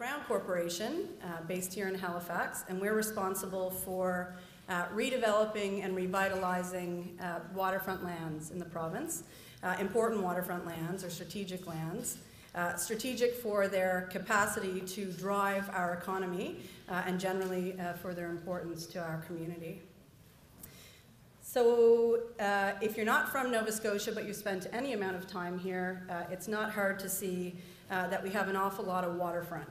Crown Corporation based here in Halifax, and we're responsible for redeveloping and revitalizing waterfront lands in the province, important waterfront lands or strategic lands, strategic for their capacity to drive our economy and generally for their importance to our community. So if you're not from Nova Scotia but you spent any amount of time here, it's not hard to see that we have an awful lot of waterfront.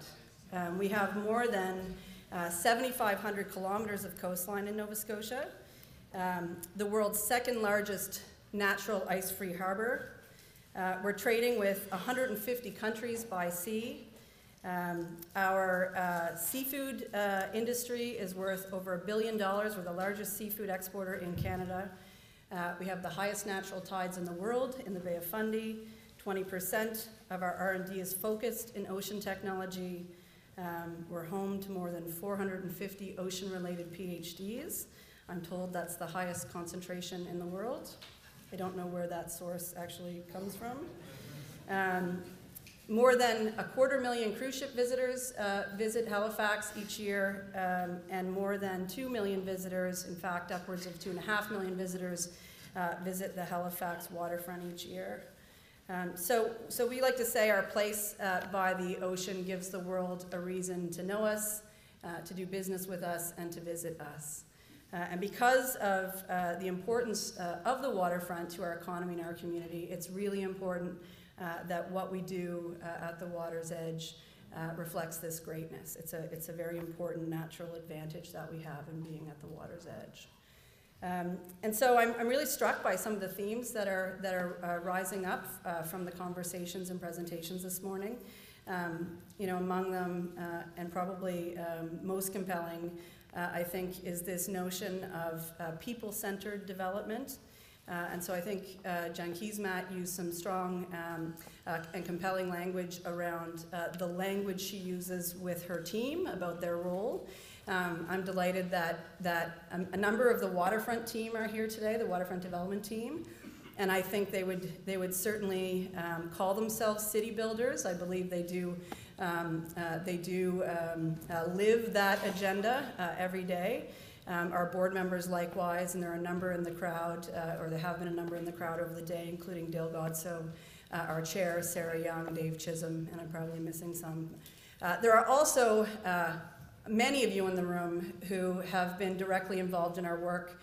We have more than 7,500 kilometers of coastline in Nova Scotia, the world's second largest natural ice-free harbor. We're trading with 150 countries by sea. Our seafood industry is worth over $1 billion. We're the largest seafood exporter in Canada. We have the highest natural tides in the world in the Bay of Fundy. 20% of our R&D is focused in ocean technology. We're home to more than 450 ocean-related PhDs. I'm told that's the highest concentration in the world. I don't know where that source actually comes from. More than 250,000 cruise ship visitors visit Halifax each year, and more than 2 million visitors, in fact upwards of 2.5 million visitors, visit the Halifax waterfront each year. So we like to say our place by the ocean gives the world a reason to know us, to do business with us, and to visit us. And because of the importance of the waterfront to our economy and our community, it's really important that what we do at the water's edge reflects this greatness. It's a very important natural advantage that we have in being at the water's edge. And so I'm really struck by some of the themes that are rising up from the conversations and presentations this morning. You know, among them, and probably most compelling, I think, is this notion of people-centered development. And so I think Jen Keesmaat used some strong and compelling language around the language she uses with her team about their role. I'm delighted that a number of the Waterfront team are here today, the Waterfront development team, and I think they would certainly call themselves city builders. I believe they do live that agenda every day. Our board members likewise, and there are a number in the crowd, or there have been a number in the crowd over the day, including Dale Godso, our chair, Sarah Young, Dave Chisholm, and I'm probably missing some. There are also many of you in the room who have been directly involved in our work,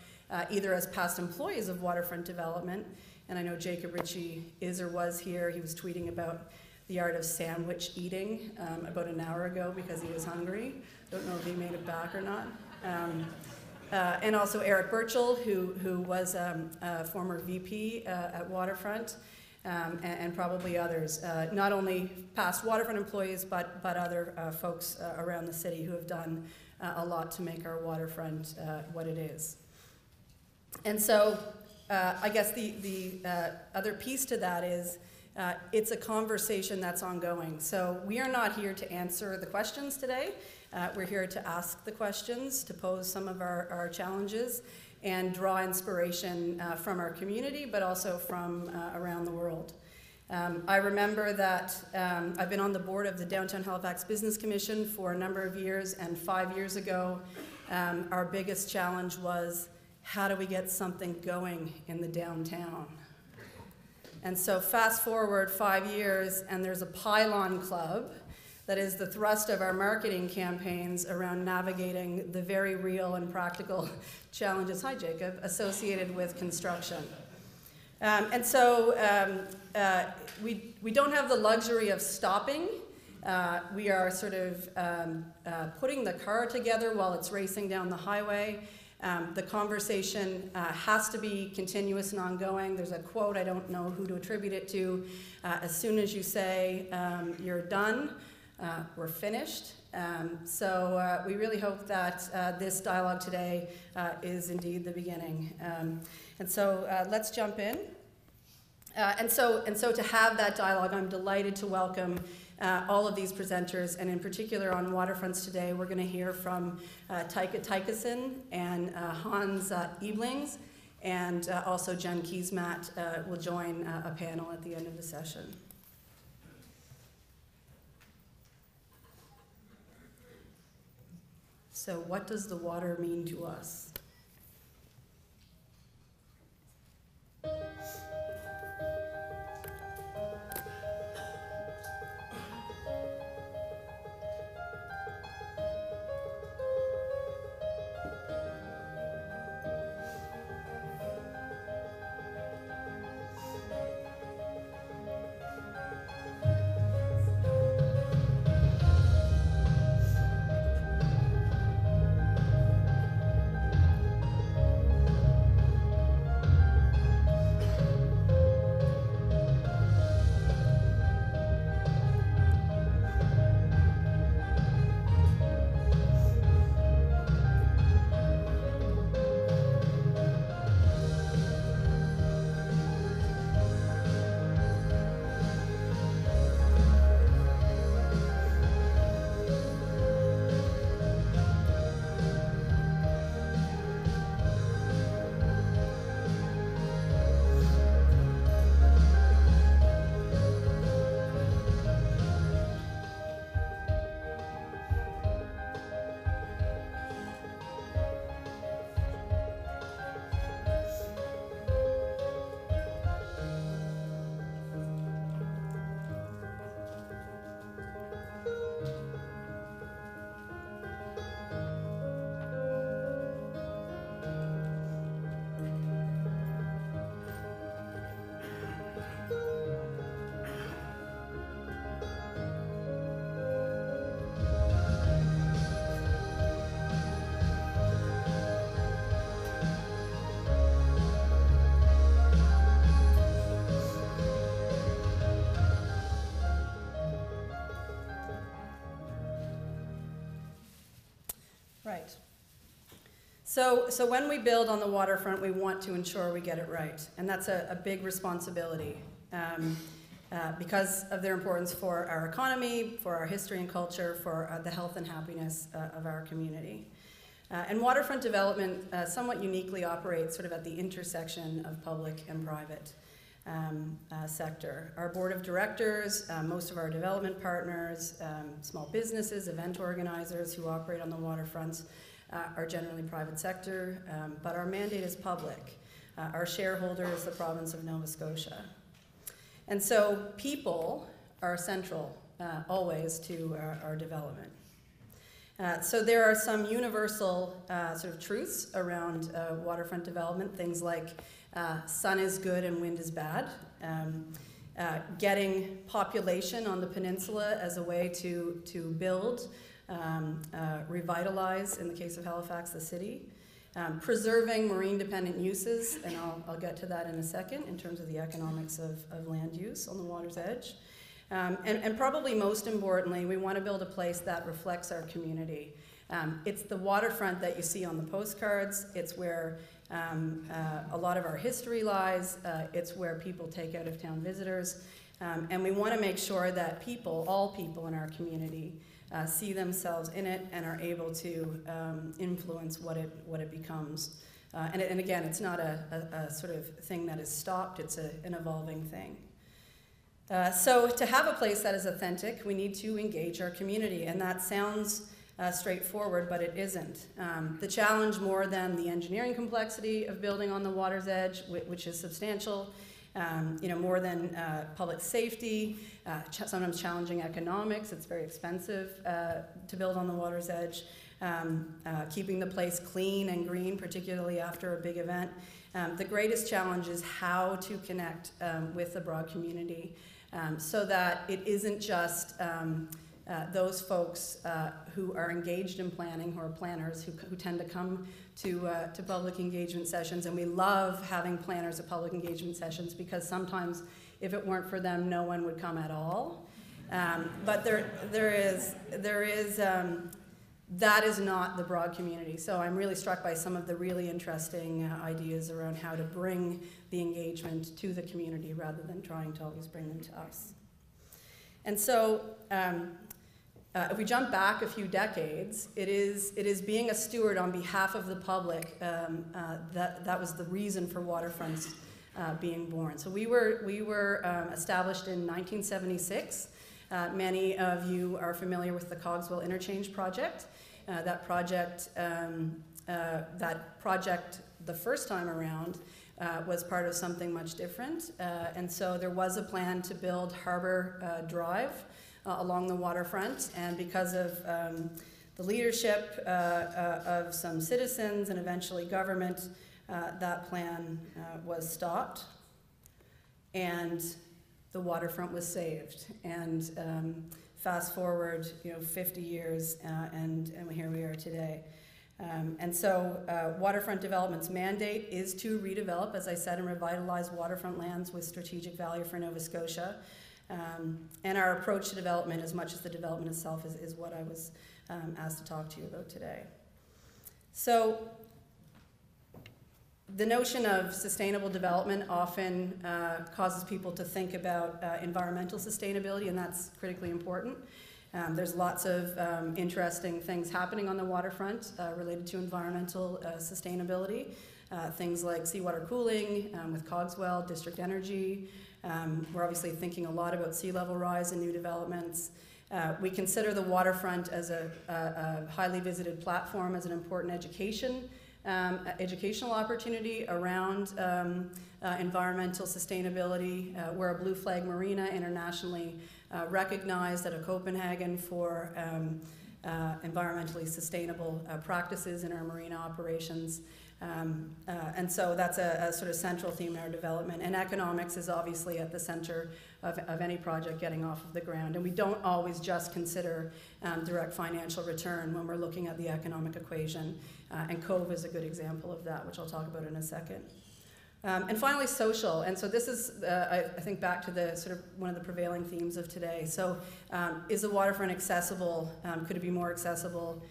either as past employees of Waterfront Development, and I know Jacob Ritchie is or was here. He was tweeting about the art of sandwich eating about an hour ago because he was hungry. Don't know if he made it back or not. And also Eric Burchell, who was a former VP at Waterfront, and probably others, not only past Waterfront employees, but other folks around the city who have done a lot to make our waterfront what it is. And so I guess the other piece to that is it's a conversation that's ongoing. So we are not here to answer the questions today. We're here to ask the questions, to pose some of our challenges, and draw inspiration from our community, but also from around the world. I remember that I've been on the board of the Downtown Halifax Business Commission for a number of years, and 5 years ago, our biggest challenge was, how do we get something going in the downtown? And so fast forward 5 years, and there's a pylon club that is the thrust of our marketing campaigns around navigating the very real and practical challenges, hi Jacob, associated with construction. And so we don't have the luxury of stopping. We are sort of putting the car together while it's racing down the highway. The conversation has to be continuous and ongoing. There's a quote, I don't know who to attribute it to. As soon as you say you're done, we're finished. So we really hope that this dialogue today is indeed the beginning. And so let's jump in. And so to have that dialogue, I'm delighted to welcome all of these presenters, and in particular on Waterfronts today, we're going to hear from Tyke Tykesson and Hans Ibelings, and also Jen Keesmaat will join a panel at the end of the session. So what does the water mean to us? Right. So when we build on the waterfront, we want to ensure we get it right. And that's a big responsibility because of their importance for our economy, for our history and culture, for the health and happiness of our community. And waterfront development somewhat uniquely operates sort of at the intersection of public and private sector. Our board of directors, most of our development partners, small businesses, event organizers who operate on the waterfronts are generally private sector, but our mandate is public. Our shareholder is the province of Nova Scotia. And so people are central always to our development. So there are some universal sort of truths around waterfront development, things like sun is good and wind is bad, getting population on the peninsula as a way to build, revitalize, in the case of Halifax, the city, preserving marine-dependent uses, and I'll get to that in a second in terms of the economics of land use on the water's edge. And probably most importantly, we want to build a place that reflects our community. It's the waterfront that you see on the postcards. It's where a lot of our history lies. It's where people take out-of-town visitors. And we want to make sure that people, all people in our community, see themselves in it and are able to influence what it becomes. And again, it's not a sort of thing that is stopped. It's an evolving thing. So to have a place that is authentic, we need to engage our community, and that sounds straightforward, but it isn't. The challenge, more than the engineering complexity of building on the water's edge, which is substantial, more than public safety, sometimes challenging economics. It's very expensive to build on the water's edge. Keeping the place clean and green, particularly after a big event. The greatest challenge is how to connect with the broad community so that it isn't just those folks who are engaged in planning, who are planners, who tend to come to public engagement sessions. And we love having planners at public engagement sessions because sometimes if it weren't for them, no one would come at all. But that is not the broad community. So I'm really struck by some of the really interesting ideas around how to bring the engagement to the community rather than trying to always bring them to us. And so if we jump back a few decades, it is being a steward on behalf of the public that was the reason for Waterfronts being born. So we were established in 1976. Many of you are familiar with the Cogswell Interchange project. That project, the first time around, was part of something much different. And so there was a plan to build Harbour Drive along the waterfront, and because of the leadership of some citizens and eventually government, that plan was stopped, and the waterfront was saved. And fast forward, 50 years, and here we are today. And so Waterfront Development's mandate is to redevelop, as I said, and revitalize waterfront lands with strategic value for Nova Scotia. And our approach to development, as much as the development itself, is what I was asked to talk to you about today. So the notion of sustainable development often causes people to think about environmental sustainability, and that's critically important. There's lots of interesting things happening on the waterfront related to environmental sustainability. Things like seawater cooling with Cogswell, district energy. We're obviously thinking a lot about sea level rise and new developments. We consider the waterfront as a highly visited platform, as an important educational opportunity around environmental sustainability. We're a Blue Flag Marina, internationally recognized out of Copenhagen for environmentally sustainable practices in our marina operations. And so that's a sort of central theme in our development. And economics is obviously at the center of any project getting off of the ground. And we don't always just consider direct financial return when we're looking at the economic equation. And Cove is a good example of that, which I'll talk about in a second. And finally, social. And so this is, I think, back to the sort of one of the prevailing themes of today. So is the waterfront accessible? Could it be more accessible?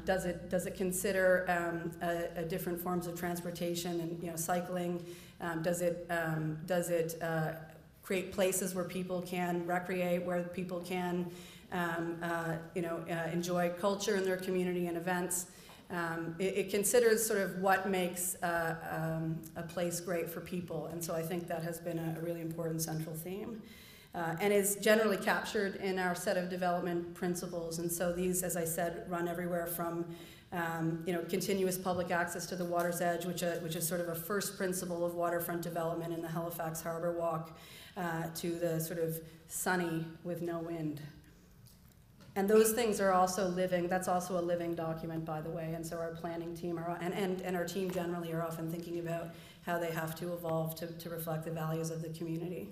Does it consider different forms of transportation and cycling? Does it create places where people can recreate, where people can enjoy culture in their community and events? It considers sort of what makes a place great for people, and so I think that has been a really important central theme. And is generally captured in our set of development principles. And so these, as I said, run everywhere from continuous public access to the water's edge, which is sort of a first principle of waterfront development in the Halifax Harbour Walk, to the sort of sunny with no wind. And those things are also living. That's also a living document, by the way. And so our planning team and our team generally are often thinking about how they have to evolve to reflect the values of the community.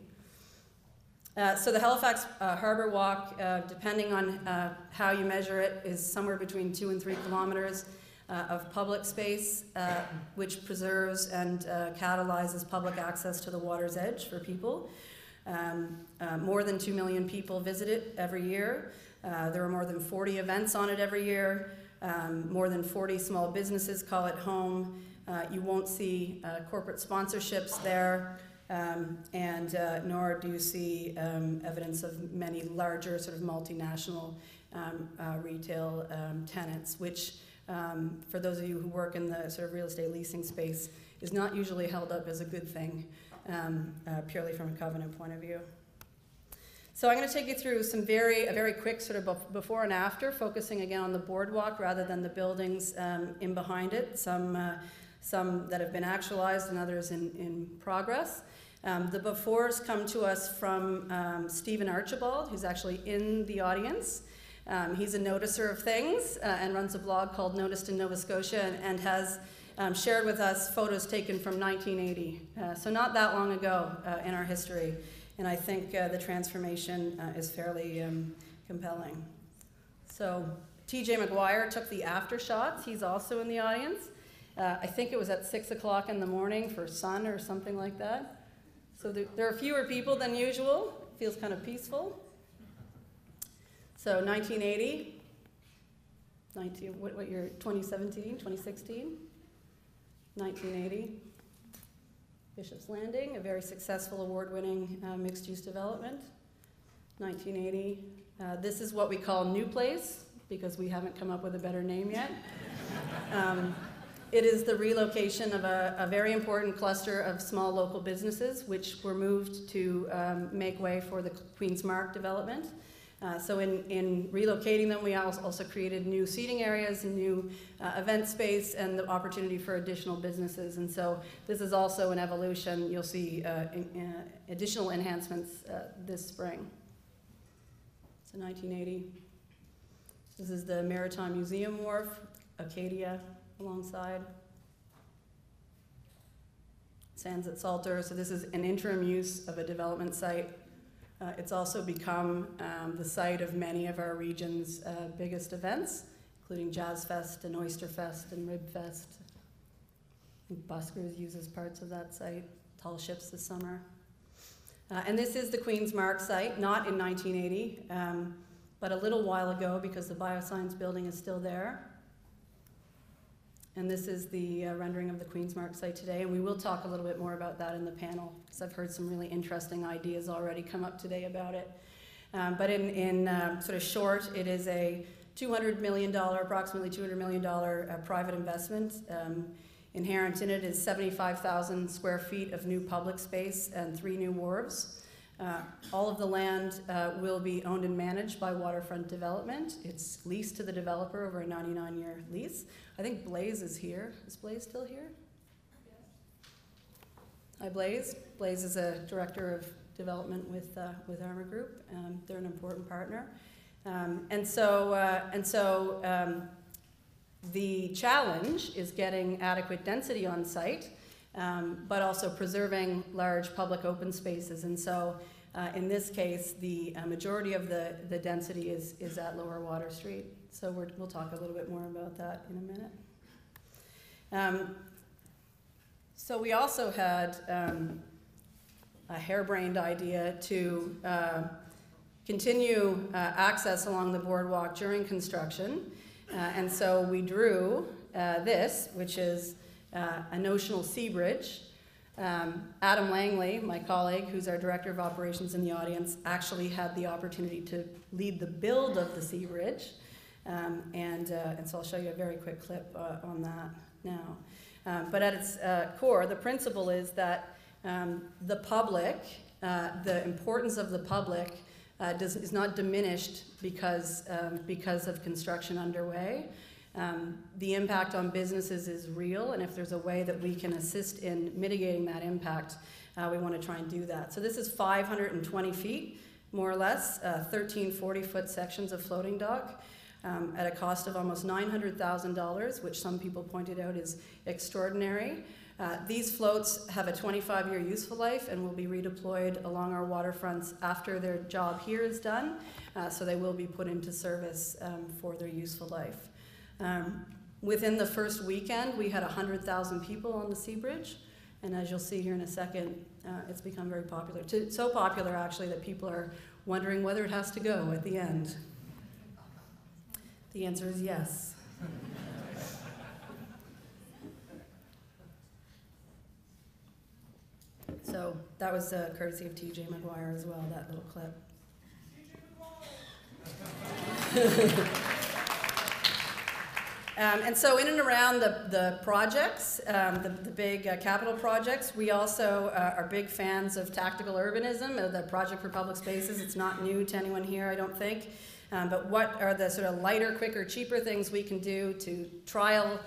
So the Halifax Harbour Walk, depending on how you measure it, is somewhere between 2 and 3 kilometers of public space, which preserves and catalyzes public access to the water's edge for people. More than 2 million people visit it every year. There are more than 40 events on it every year. More than 40 small businesses call it home. You won't see corporate sponsorships there. Nor do you see evidence of many larger sort of multinational retail tenants, which for those of you who work in the sort of real estate leasing space is not usually held up as a good thing, purely from a covenant point of view. So I'm going to take you through a very quick sort of before and after, focusing again on the boardwalk rather than the buildings in behind it, some that have been actualized and others in progress. The befores come to us from Stephen Archibald, who's actually in the audience. He's a noticer of things and runs a blog called Noticed in Nova Scotia, and has shared with us photos taken from 1980, so not that long ago in our history. And I think the transformation is fairly compelling. So TJ McGuire took the after shots. He's also in the audience. I think it was at 6 o'clock in the morning for sun or something like that. So there are fewer people than usual. It feels kind of peaceful. So 1980, what year? 2017, 2016? 1980. Bishop's Landing, a very successful award-winning mixed-use development. 1980. This is what we call New Place, because we haven't come up with a better name yet. It is the relocation of a very important cluster of small local businesses, which were moved to make way for the Queen's Mark development. So in relocating them, we also created new seating areas and new event space and the opportunity for additional businesses. And so this is also an evolution. You'll see additional enhancements this spring. So 1980. This is the Maritime Museum Wharf, Acadia alongside. Sands at Salter. So this is an interim use of a development site. It's also become the site of many of our region's biggest events, including Jazz Fest and Oyster Fest and Rib Fest. I think Buskers uses parts of that site, Tall Ships this summer. And this is the Queen's Mark site, not in 1980, but a little while ago because the Bioscience building is still there. And this is the rendering of the Queen's Mark site today, and we will talk a little bit more about that in the panel, because I've heard some really interesting ideas already come up today about it. But in sort of short, it is a $200 million, approximately $200 million private investment. Inherent in it is 75,000 square feet of new public space and 3 new wharves. All of the land will be owned and managed by Waterfront Development. It's leased to the developer over a 99-year lease. I think Blaze is here. Is Blaze still here? Yes. Hi, Blaze. Blaze is a director of development with Armour Group. They're an important partner. And so the challenge is getting adequate density on site, but also preserving large public open spaces. And so in this case, the majority of the density is at Lower Water Street. So we'll talk a little bit more about that in a minute. So we also had a harebrained idea to continue access along the boardwalk during construction. And so we drew this, which is a notional sea bridge. Adam Langley, my colleague, who's our Director of Operations in the audience, actually had the opportunity to lead the build of the sea bridge. And so I'll show you a very quick clip on that now. But at its core, the principle is that the public, the importance of the public is not diminished because of construction underway. The impact on businesses is real, and if there's a way that we can assist in mitigating that impact, we want to try and do that. So this is 520 feet, more or less, 13 40-foot sections of floating dock at a cost of almost $900,000, which some people pointed out is extraordinary. These floats have a 25-year useful life and will be redeployed along our waterfronts after their job here is done, so they will be put into service for their useful life. Within the first weekend, we had 100,000 people on the Sea Bridge, and as you'll see here in a second, it's become very popular. So popular, actually, that people are wondering whether it has to go at the end. The answer is yes. So that was courtesy of TJ McGuire as well, that little clip. And so in and around the projects, the big capital projects, we also are big fans of tactical urbanism, the Project for Public Spaces. It's not new to anyone here, I don't think. But what are the sort of lighter, quicker, cheaper things we can do to trial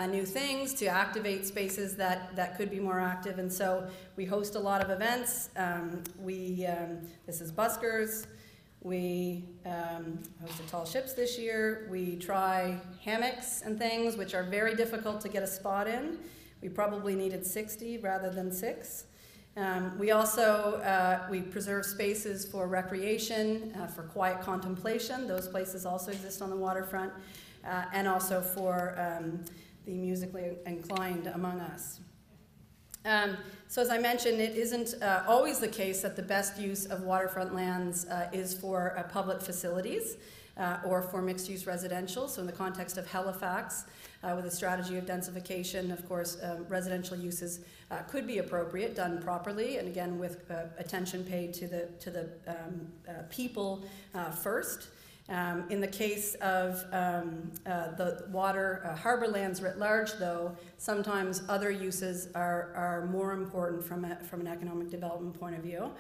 new things, to activate spaces that could be more active? And so we host a lot of events. This is Buskers. We hosted Tall Ships this year. We try hammocks and things, which are very difficult to get a spot in. We probably needed 60 rather than 6. We also we preserve spaces for recreation, for quiet contemplation. Those places also exist on the waterfront, and also for the musically inclined among us. So as I mentioned, it isn't always the case that the best use of waterfront lands is for public facilities or for mixed-use residential. So in the context of Halifax, with a strategy of densification, of course, residential uses could be appropriate, done properly, and again with attention paid to the people first. In the case of the water harbor lands writ large, though, sometimes other uses are more important from an economic development point of view.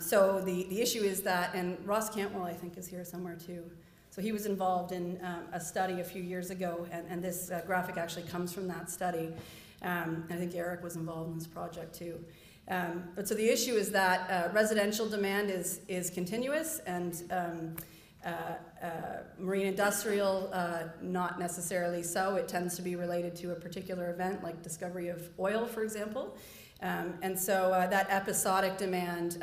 So the issue is that, and Ross Cantwell, I think, is here somewhere too. So he was involved in a study a few years ago, and this graphic actually comes from that study. I think Eric was involved in this project too. But so the issue is that residential demand is continuous, and marine industrial, not necessarily so. It tends to be related to a particular event, like discovery of oil, for example. And so that episodic demand,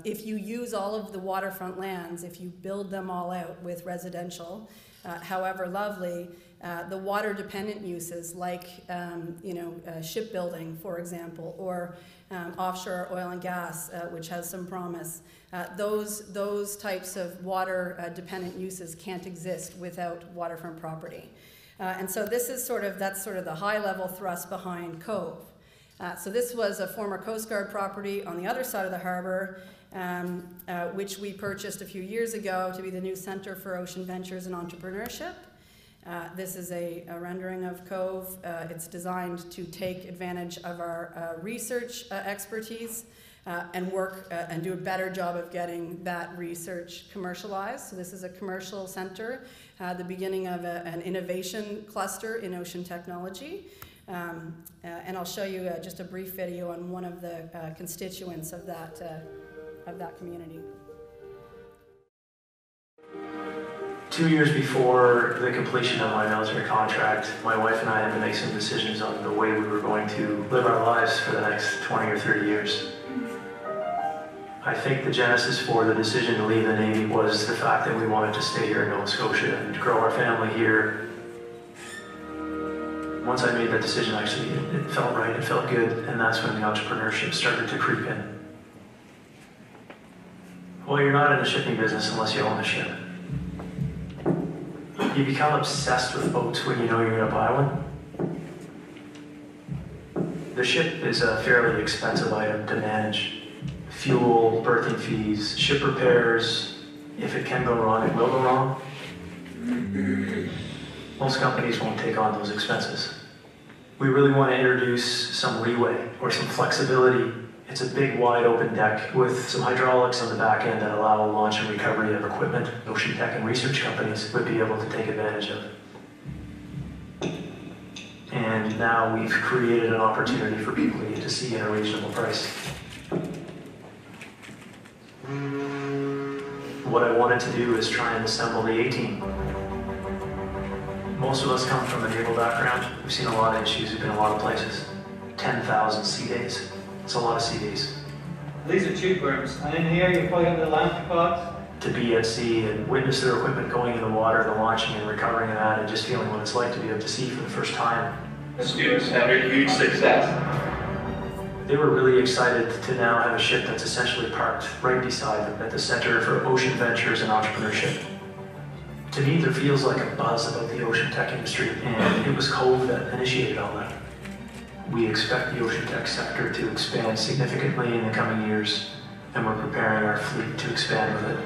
if you use all of the waterfront lands, if you build them all out with residential, however lovely, the water-dependent uses like shipbuilding, for example, or offshore oil and gas, which has some promise, those types of water-dependent uses can't exist without waterfront property. And so this is that's sort of the high-level thrust behind Cove. So this was a former Coast Guard property on the other side of the harbor, which we purchased a few years ago to be the new Center for Ocean Ventures and Entrepreneurship. This is a rendering of Cove. It's designed to take advantage of our research expertise and work and do a better job of getting that research commercialized. So this is a commercial center, the beginning of an innovation cluster in ocean technology. And I'll show you just a brief video on one of the constituents of that community. 2 years before the completion of my military contract, my wife and I had to make some decisions on the way we were going to live our lives for the next 20 or 30 years. I think the genesis for the decision to leave the Navy was the fact that we wanted to stay here in Nova Scotia and grow our family here. Once I made that decision, actually, it felt right, it felt good, and that's when the entrepreneurship started to creep in. Well, you're not in the shipping business unless you own a ship. You become obsessed with boats when you know you're going to buy one. The ship is a fairly expensive item to manage. Fuel, berthing fees, ship repairs. If it can go wrong, it will go wrong. Most companies won't take on those expenses. We really want to introduce some leeway or some flexibility. It's a big, wide open deck with some hydraulics on the back end that allow launch and recovery of equipment ocean tech and research companies would be able to take advantage of. And now we've created an opportunity for people to get to sea at a reasonable price. What I wanted to do is try and assemble the A-team. Most of us come from a naval background. We've seen a lot of issues, we've been a lot of places. 10,000 sea days. It's a lot of sea days. These are tube worms, and in here you plug in the lamp pods. To be at sea and witness their equipment going in the water, the launching and recovering of that, and just feeling what it's like to be out to sea for the first time. The students had a huge success. They were really excited to now have a ship that's essentially parked right beside them at the Center for Ocean Ventures and Entrepreneurship. To me, there feels like a buzz about the ocean tech industry, and it was Cove that initiated all that. We expect the ocean tech sector to expand significantly in the coming years, and we're preparing our fleet to expand with it.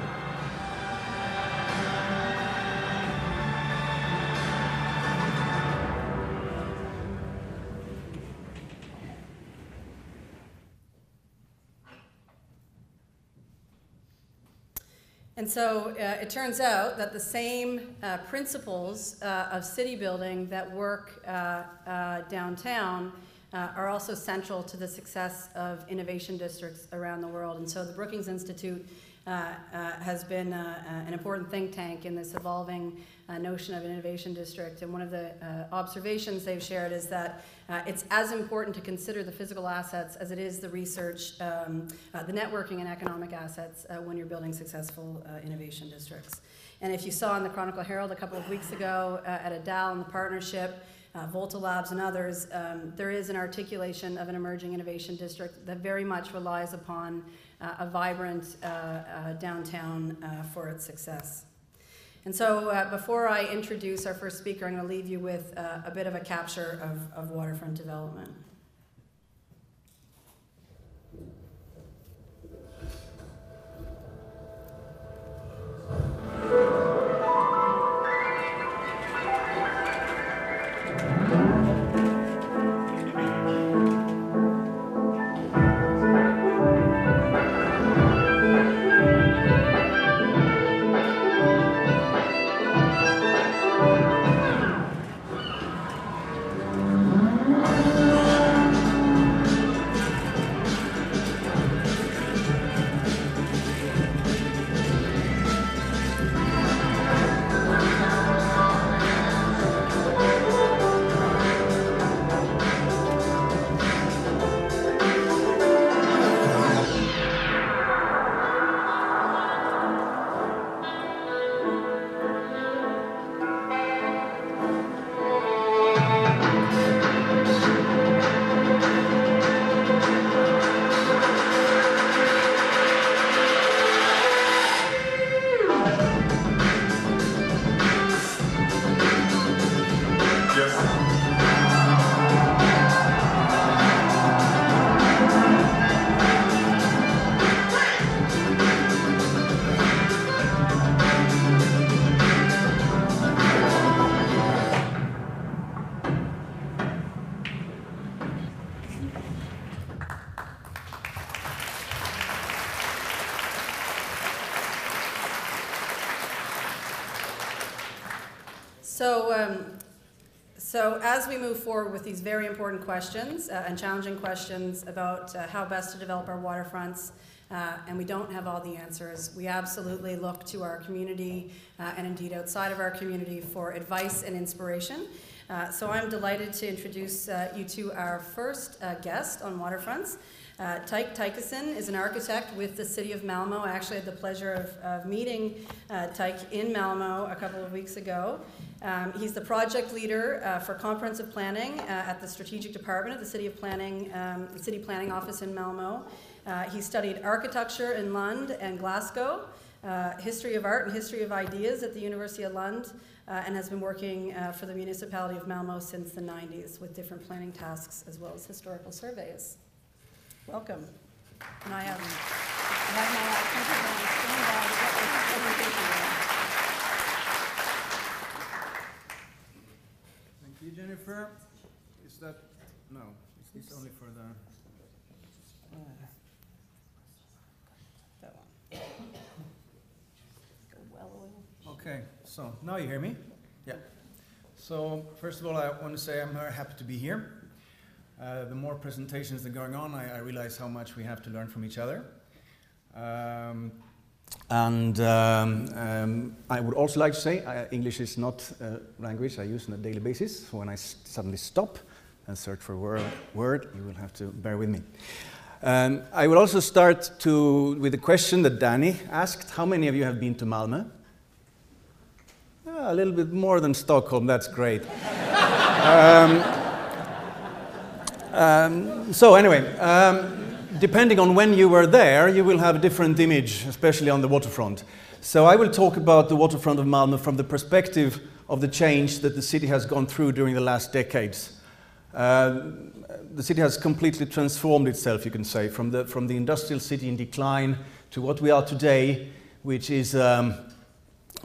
And so it turns out that the same principles of city building that work downtown are also central to the success of innovation districts around the world. And so the Brookings Institute has been an important think tank in this evolving notion of an innovation district. And one of the observations they've shared is that it's as important to consider the physical assets as it is the research, the networking and economic assets when you're building successful innovation districts. And if you saw in the Chronicle Herald a couple of weeks ago at a DAL and the partnership, Volta Labs and others, there is an articulation of an emerging innovation district that very much relies upon a vibrant downtown for its success. And so before I introduce our first speaker, I'm going to leave you with a bit of a capture of waterfront development. So as we move forward with these very important questions and challenging questions about how best to develop our waterfronts, and we don't have all the answers, we absolutely look to our community and indeed outside of our community for advice and inspiration. So I'm delighted to introduce you to our first guest on Waterfronts. Tykesson is an architect with the City of Malmö. I actually had the pleasure of meeting Tyke in Malmö a couple of weeks ago. He's the project leader for comprehensive planning at the Strategic Department of the City Planning Office in Malmö. He studied architecture in Lund and Glasgow, history of art and history of ideas at the University of Lund, and has been working for the municipality of Malmö since the 90s with different planning tasks as well as historical surveys. Welcome. And I have my Thank you, Jennifer. Is that, no, is this only for the... That one. Go well away. Okay, so now you hear me? Yeah. So first of all, I want to say I'm very happy to be here. The more presentations that are going on, I realize how much we have to learn from each other. I would also like to say English is not a language I use on a daily basis. So when I suddenly stop and search for a word, you will have to bear with me. I will also start with a question that Danny asked. How many of you have been to Malmö? A little bit more than Stockholm, that's great. So anyway, depending on when you were there, you will have a different image, especially on the waterfront. So I will talk about the waterfront of Malmö from the perspective of the change that the city has gone through during the last decades. The city has completely transformed itself, you can say, from the industrial city in decline to what we are today, which is, you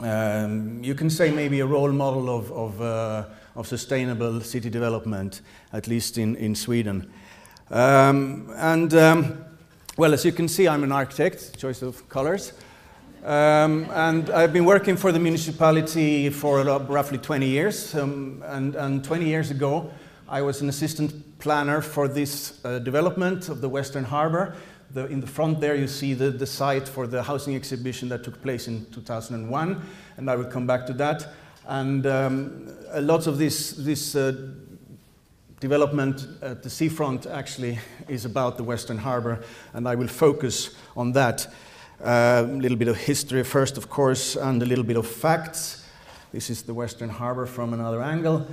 can say, maybe a role model of sustainable city development, at least in Sweden. Well, as you can see, I'm an architect, choice of colors. And I've been working for the municipality for roughly 20 years. And 20 years ago, I was an assistant planner for this development of the Western Harbour. In the front there, you see the site for the housing exhibition that took place in 2001, and I will come back to that. And a lot of this development at the seafront actually is about the Western Harbour, and I will focus on that. A little bit of history first, of course, and a little bit of facts. This is the Western Harbour from another angle.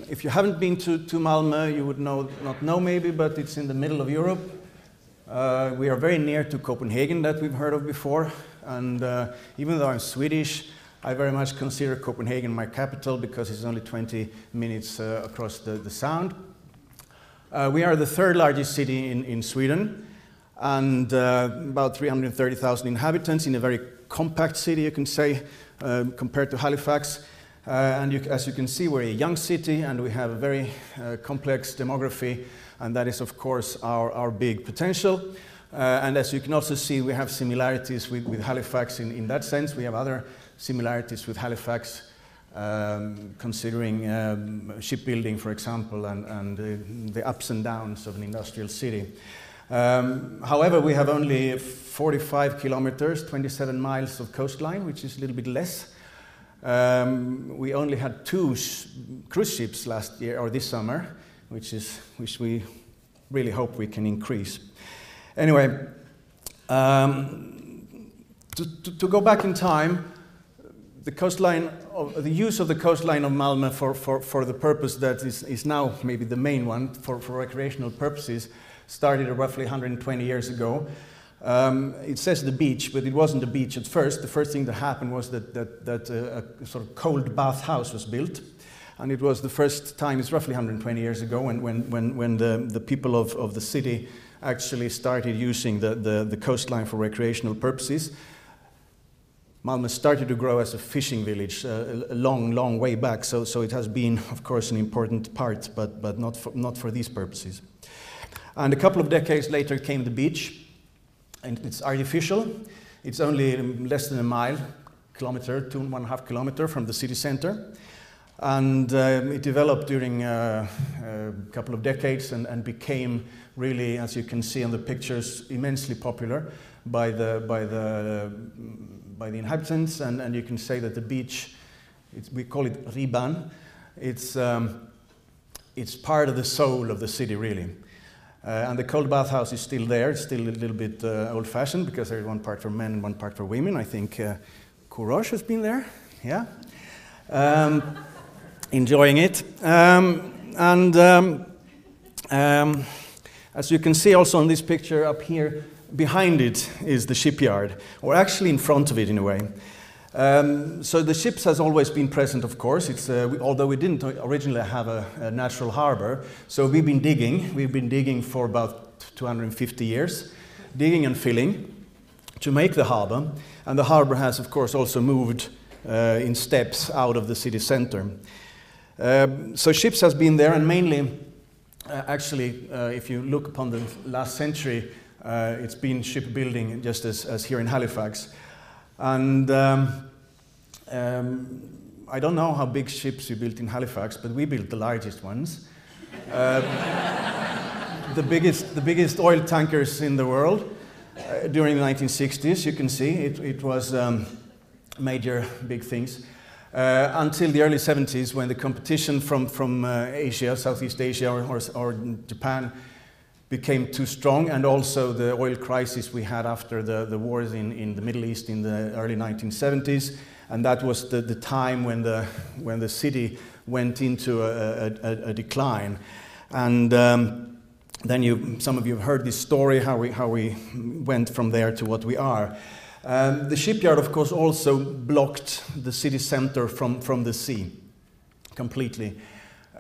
If you haven't been to Malmö, you would not know maybe, but it's in the middle of Europe. We are very near to Copenhagen, that we've heard of before, and even though I'm Swedish, I very much consider Copenhagen my capital because it's only 20 minutes across the Sound. We are the third largest city in Sweden, and about 330,000 inhabitants in a very compact city, you can say, compared to Halifax. As you can see, we're a young city and we have a very complex demography, and that is, of course, our big potential. And as you can also see, we have similarities with Halifax in that sense. We have other similarities with Halifax, considering shipbuilding, for example, and the ups and downs of an industrial city. However, we have only 45 kilometers, 27 miles of coastline, which is a little bit less. We only had 2 cruise ships last year, or this summer, which we really hope we can increase. Anyway, to go back in time, the use of the coastline of Malmö for the purpose that is now maybe the main one for recreational purposes started roughly 120 years ago. It says the beach, but it wasn't the beach at first. The first thing that happened was that a sort of cold bath house was built, and it was the first time. It's roughly 120 years ago when the people of the city actually started using the coastline for recreational purposes. Malmö started to grow as a fishing village a long way back, so it has been, of course, an important part, but not for these purposes. And a couple of decades later came the beach, and it's artificial. It's only less than a mile, kilometer, 2.5 kilometer from the city center. And it developed during a couple of decades and became really, as you can see on the pictures, immensely popular by the inhabitants. And you can say that the beach, we call it Riban. It's part of the soul of the city, really. And the cold bathhouse is still there. It's still a little bit old-fashioned because there's one part for men and one part for women. I think Courage has been there, yeah. Enjoying it. As you can see also on this picture up here, behind it is the shipyard, or actually in front of it in a way. So the ships has always been present, of course. It's, although we didn't originally have a natural harbor, so we've been digging. We've been digging for about 250 years, digging and filling to make the harbor. And the harbor has, of course, also moved in steps out of the city center. So ships has been there, and mainly, if you look upon the last century, it's been shipbuilding just as here in Halifax. And I don't know how big ships you built in Halifax, but we built the largest ones. The biggest oil tankers in the world during the 1960s, you can see, it was major big things. Until the early 70s, when the competition from Asia, Southeast Asia or Japan became too strong, and also the oil crisis we had after the wars in the Middle East in the early 1970s, and that was the time when the city went into a decline. And then some of you have heard this story, how we went from there to what we are. The shipyard, of course, also blocked the city center from the sea completely.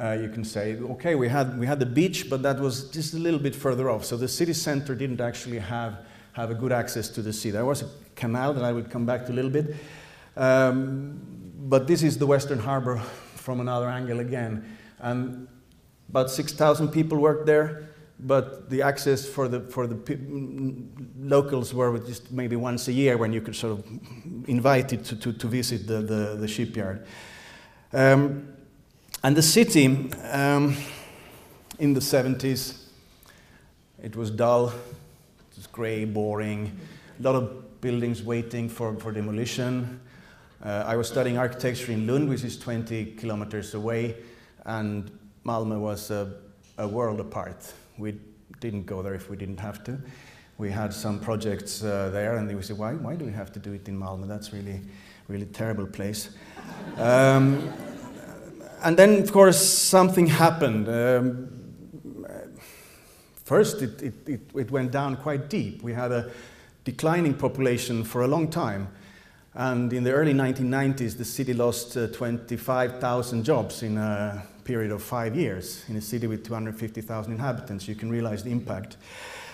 You can say, okay, we had the beach, but that was just a little bit further off. So the city center didn't actually have a good access to the sea. There was a canal that I would come back to a little bit. But this is the Western Harbor from another angle again. And about 6,000 people worked there. But the access for the locals were just maybe once a year when you could sort of invited to visit the shipyard. And the city, in the 70s, it was dull, it was grey, boring, a lot of buildings waiting for demolition. I was studying architecture in Lund, which is 20 kilometers away, and Malmö was a world apart. We didn't go there if we didn't have to. We had some projects there, and they would say, why do we have to do it in Malmö? That's really terrible place. And then, of course, something happened. First, it went down quite deep. We had a declining population for a long time. And in the early 1990s, the city lost 25,000 jobs in a period of 5 years. In a city with 250,000 inhabitants, you can realize the impact.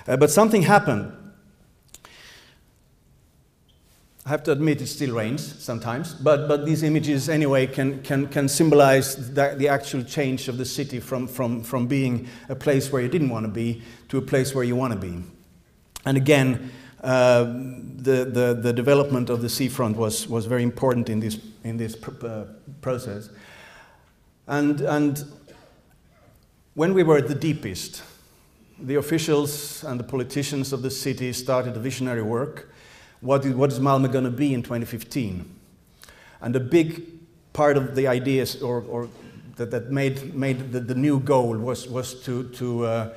But something happened. I have to admit it still rains sometimes, but these images anyway can symbolize the actual change of the city from being a place where you didn't want to be to a place where you want to be. And again, the development of the seafront was very important in this process. And when we were at the deepest, the officials and the politicians of the city started a visionary work. What is Malmö going to be in 2015? And a big part of the ideas, or that made the new goal was to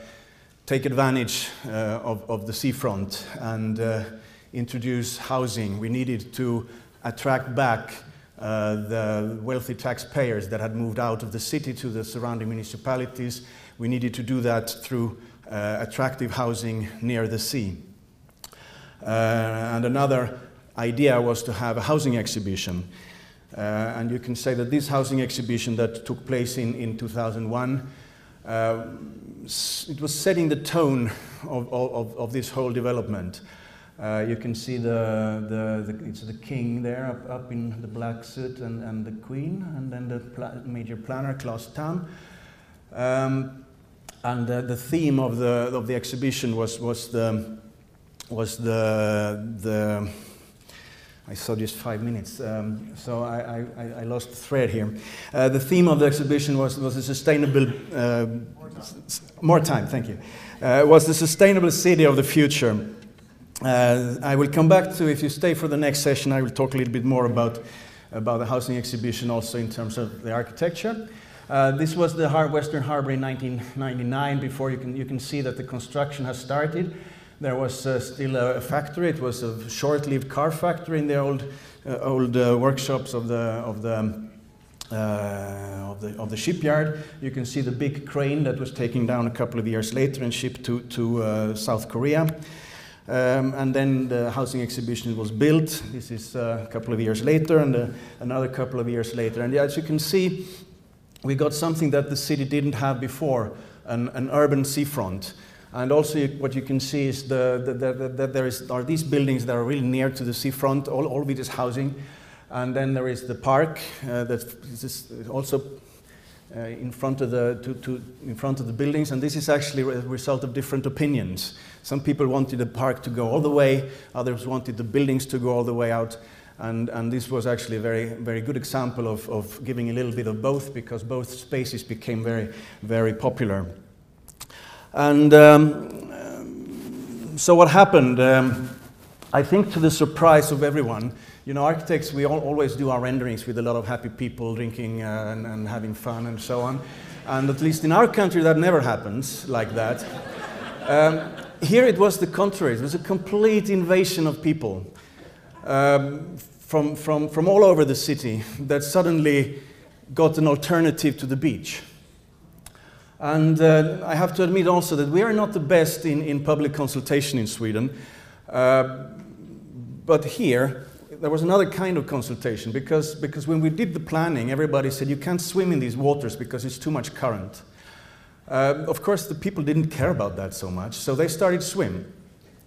take advantage of the seafront and introduce housing. We needed to attract back the wealthy taxpayers that had moved out of the city to the surrounding municipalities. We needed to do that through attractive housing near the sea. And another idea was to have a housing exhibition. And you can say that this housing exhibition that took place in 2001, it was setting the tone of this whole development. You can see it's the king there up in the black suit and the queen, and then the major planner, Claes Tam. And the theme of the exhibition was the I saw just 5 minutes, so I lost the thread here. The theme of the exhibition was a sustainable, more time, thank you, was the sustainable city of the future. I will come back to, if you stay for the next session, I will talk a little bit more about the housing exhibition also in terms of the architecture. This was the Western Harbour in 1999. Before you can see that the construction has started. There was still a factory. It was a short-lived car factory in the old workshops of the shipyard. You can see the big crane that was taken down a couple of years later and shipped to South Korea. And then the housing exhibition was built. This is a couple of years later, and another couple of years later. And as you can see, we got something that the city didn't have before, an urban seafront. And also what you can see is that there are these buildings that are really near to the seafront, all of it is housing. And then there is the park that is also in front of the buildings, and this is actually a result of different opinions. Some people wanted the park to go all the way, others wanted the buildings to go all the way out. And this was actually a very, very good example of giving a little bit of both, because both spaces became very, very popular. And so what happened? I think to the surprise of everyone, you know, architects, we always do our renderings with a lot of happy people drinking and having fun and so on. And at least in our country, that never happens like that. Here it was the contrary. It was a complete invasion of people from all over the city that suddenly got an alternative to the beach. And I have to admit also that we are not the best in public consultation in Sweden. But here, there was another kind of consultation, because when we did the planning, everybody said you can't swim in these waters because it's too much current. Of course, the people didn't care about that so much, so they started swim.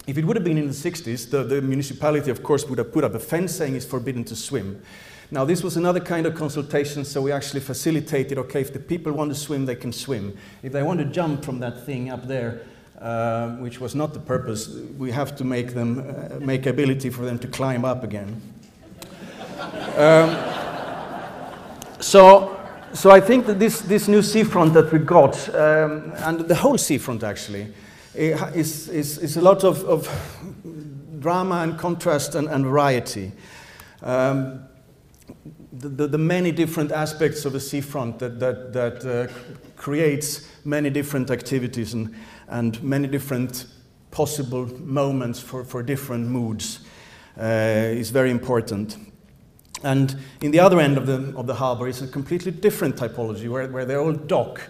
If it would have been in the 60s, the municipality, of course, would have put up a fence saying it's forbidden to swim. Now, this was another kind of consultation, so we actually facilitated, okay, if the people want to swim, they can swim. If they want to jump from that thing up there, which was not the purpose, we have to make ability for them to climb up again. So I think that this new seafront that we got, and the whole seafront actually, is a lot of drama and contrast and variety. The many different aspects of a seafront that creates many different activities and many different possible moments for different moods is very important. And in the other end of the harbour is a completely different typology, where the old dock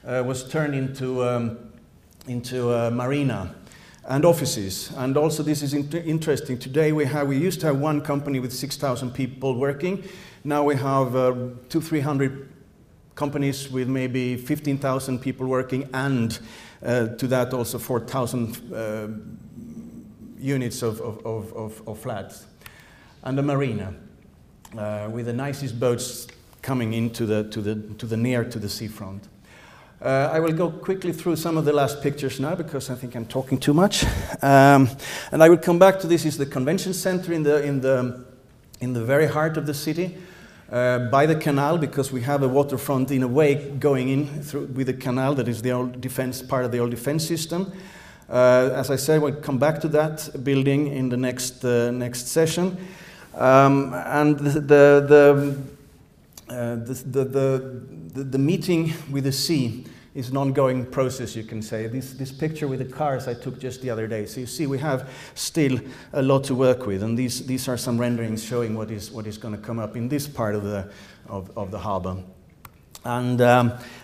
was turned into a marina and offices. And also this is interesting. Today we used to have one company with 6,000 people working. Now we have 200-300 companies with maybe 15,000 people working, and to that also 4,000 units of flats, and a marina with the nicest boats coming into the near to the seafront. I will go quickly through some of the last pictures now, because I think I'm talking too much, and I will come back to this. Is the convention center in the very heart of the city, by the canal, because we have a waterfront in a way going in through with the canal that is the old defense, part of the old defense system. As I said, we'll come back to that building in the next session, and the meeting with the sea is an ongoing process, you can say. This picture with the cars I took just the other day. So you see, we have still a lot to work with, and these are some renderings showing what is going to come up in this part of the harbour. And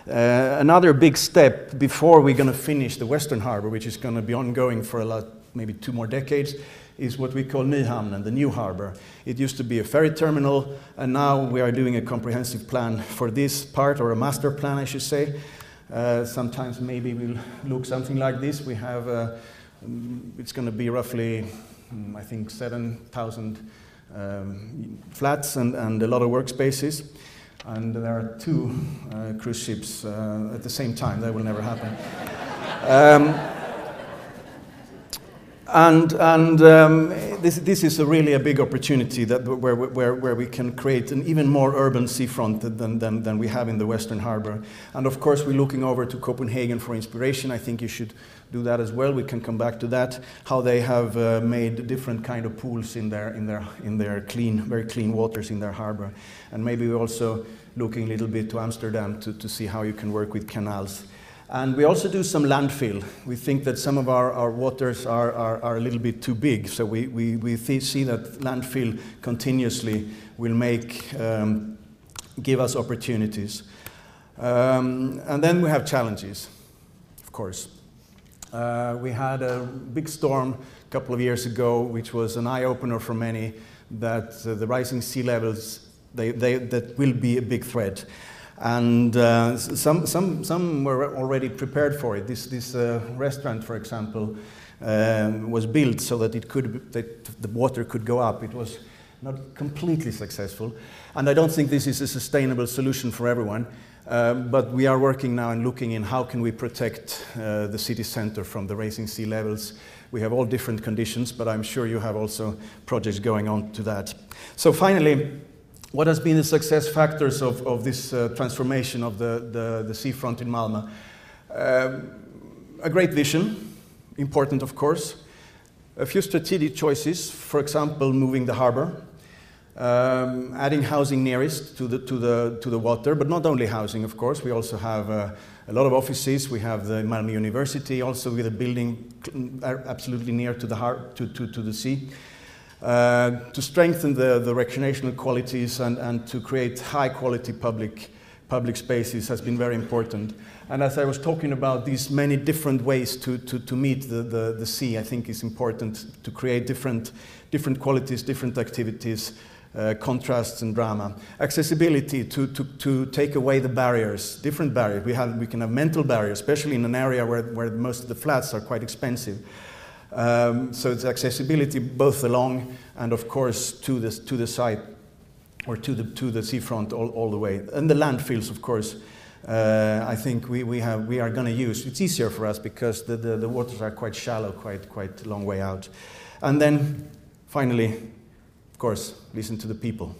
another big step before we're going to finish the Western Harbour, which is going to be ongoing for maybe 2 more decades, is what we call Nyhamnen, the new harbour. It used to be a ferry terminal, and now we are doing a comprehensive plan for this part, or a master plan, I should say. Sometimes maybe we'll look something like this. We have, it's going to be roughly, I think, 7,000 flats and a lot of workspaces. And there are 2 cruise ships at the same time. That will never happen. This is really a big opportunity that where we can create an even more urban seafront than we have in the Western Harbour. And of course, we're looking over to Copenhagen for inspiration. I think you should do that as well. We can come back to that. How they have made different kind of pools in their clean, very clean waters in their harbour. And maybe we're also looking a little bit to Amsterdam to see how you can work with canals. And we also do some landfill. We think that some of our waters are a little bit too big, so we see that landfill continuously will give us opportunities. And then we have challenges, of course. We had a big storm a couple of years ago, which was an eye-opener for many, that the rising sea levels, that will be a big threat. And some were already prepared for it. This restaurant, for example, was built so that the water could go up. It was not completely successful, and I don't think this is a sustainable solution for everyone. But we are working now and looking in how can we protect the city center from the rising sea levels. We have all different conditions, but I'm sure you have also projects going on to that. So finally, what has been the success factors of this transformation of the seafront in Malmö? A great vision, important of course. A few strategic choices, for example, moving the harbour, adding housing nearest to the water, but not only housing, of course. We also have a lot of offices. We have the Malmö University, also with a building absolutely near to the sea. To strengthen the recreational qualities and to create high-quality public spaces has been very important. And as I was talking about these many different ways to meet the sea, I think it's important to create different qualities, different activities, contrasts and drama. Accessibility, to take away the barriers, different barriers. We can have mental barriers, especially in an area where most of the flats are quite expensive. So it's accessibility both along and of course to the site or to the seafront all the way. And the landfills, of course, I think we are going to use. It's easier for us because the waters are quite shallow, quite a long way out. And then finally, of course, listen to the people.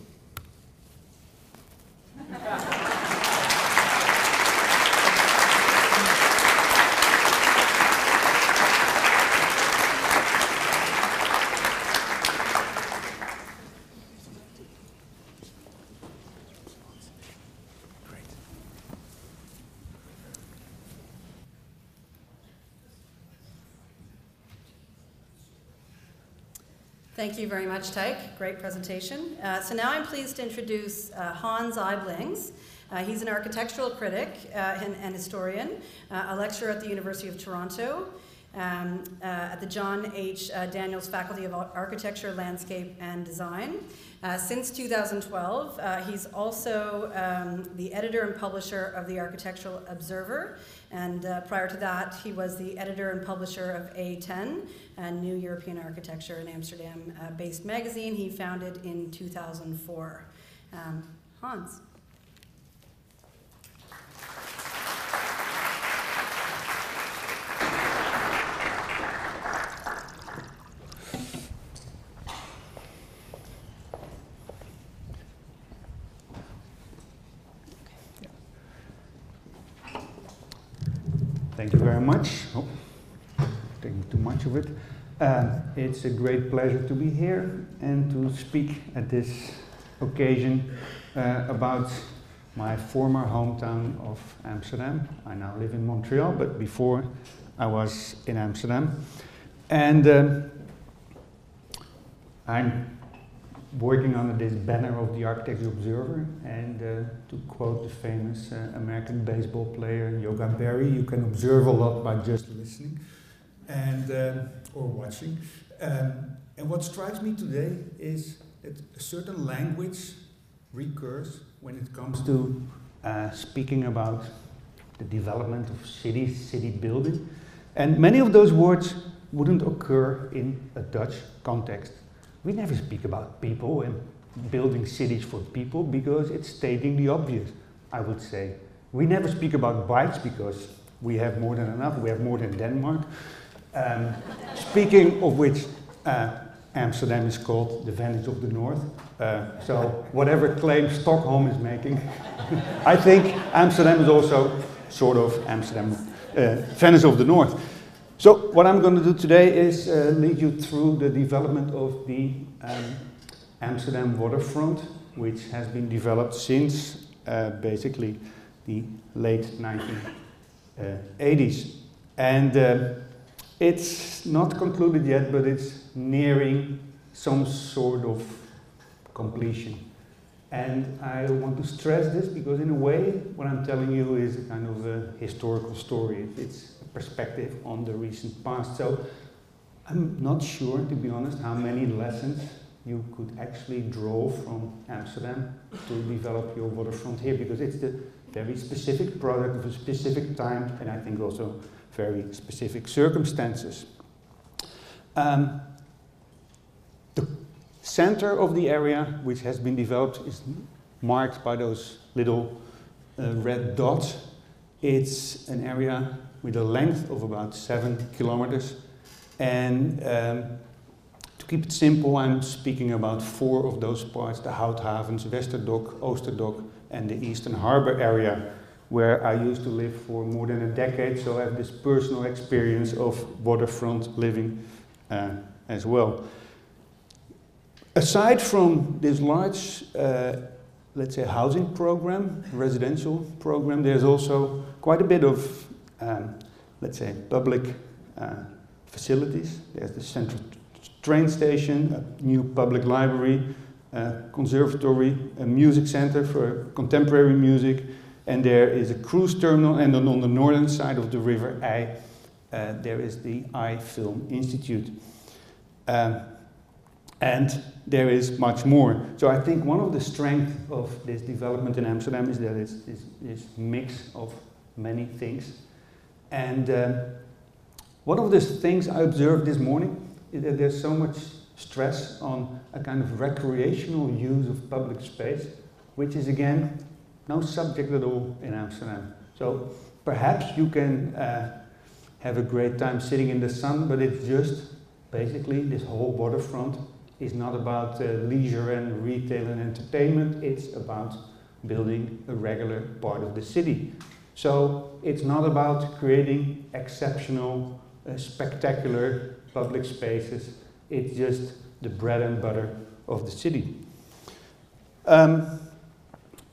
Thank you very much, Tyke. Great presentation. So now I'm pleased to introduce Hans Ibelings. He's an architectural critic and historian, a lecturer at the University of Toronto, at the John H. Daniels Faculty of Architecture, Landscape and Design. Since 2012, he's also the editor and publisher of the Architectural Observer, and prior to that, he was the editor and publisher of A10, a New European Architecture, an Amsterdam-based magazine he founded in 2004. Hans. Thank you very much. Oh, taking too much of it. It's a great pleasure to be here and to speak at this occasion about my former hometown of Amsterdam. I now live in Montreal, but before I was in Amsterdam. And I'm working under this banner of the Architecture Observer, and to quote the famous American baseball player Yoga Berry, you can observe a lot by just listening and or watching. And what strikes me today is that a certain language recurs when it comes to speaking about the development of cities, city building, and many of those words wouldn't occur in a Dutch context. We never speak about people and building cities for people because it's stating the obvious, I would say. We never speak about bikes because we have more than enough, we have more than Denmark. Speaking of which, Amsterdam is called the Venice of the North. So whatever claim Stockholm is making, I think Amsterdam is also sort of Amsterdam, Venice of the North. So what I'm going to do today is lead you through the development of the Amsterdam Waterfront, which has been developed since basically the late 1980s. And it's not concluded yet, but it's nearing some sort of completion. And I want to stress this because in a way, what I'm telling you is a kind of a historical story. It's a perspective on the recent past. So I'm not sure, to be honest, how many lessons you could actually draw from Amsterdam to develop your waterfront here, because it's the very specific product of a specific time, and I think also very specific circumstances. The center of the area, which has been developed, is marked by those little red dots. It's an area with a length of about 7 kilometers. And to keep it simple, I'm speaking about 4 of those parts: the Houthavens, Westerdok, Oosterdok, and the Eastern Harbor area, where I used to live for more than a decade, so I have this personal experience of waterfront living as well. Aside from this large, let's say, housing program, residential program, there's also quite a bit of, let's say, public facilities. There's the central train station, a new public library, conservatory, a music center for contemporary music, and there is a cruise terminal, and then on the northern side of the river IJ, there is the IJ Film Institute. And there is much more. So I think one of the strengths of this development in Amsterdam is that it's this mix of many things. And one of the things I observed this morning is that there's so much stress on a kind of recreational use of public space, which is again no subject at all in Amsterdam. So perhaps you can have a great time sitting in the sun, but it's just basically this whole waterfront is not about leisure and retail and entertainment. It's about building a regular part of the city. So it's not about creating exceptional, spectacular public spaces. It's just the bread and butter of the city.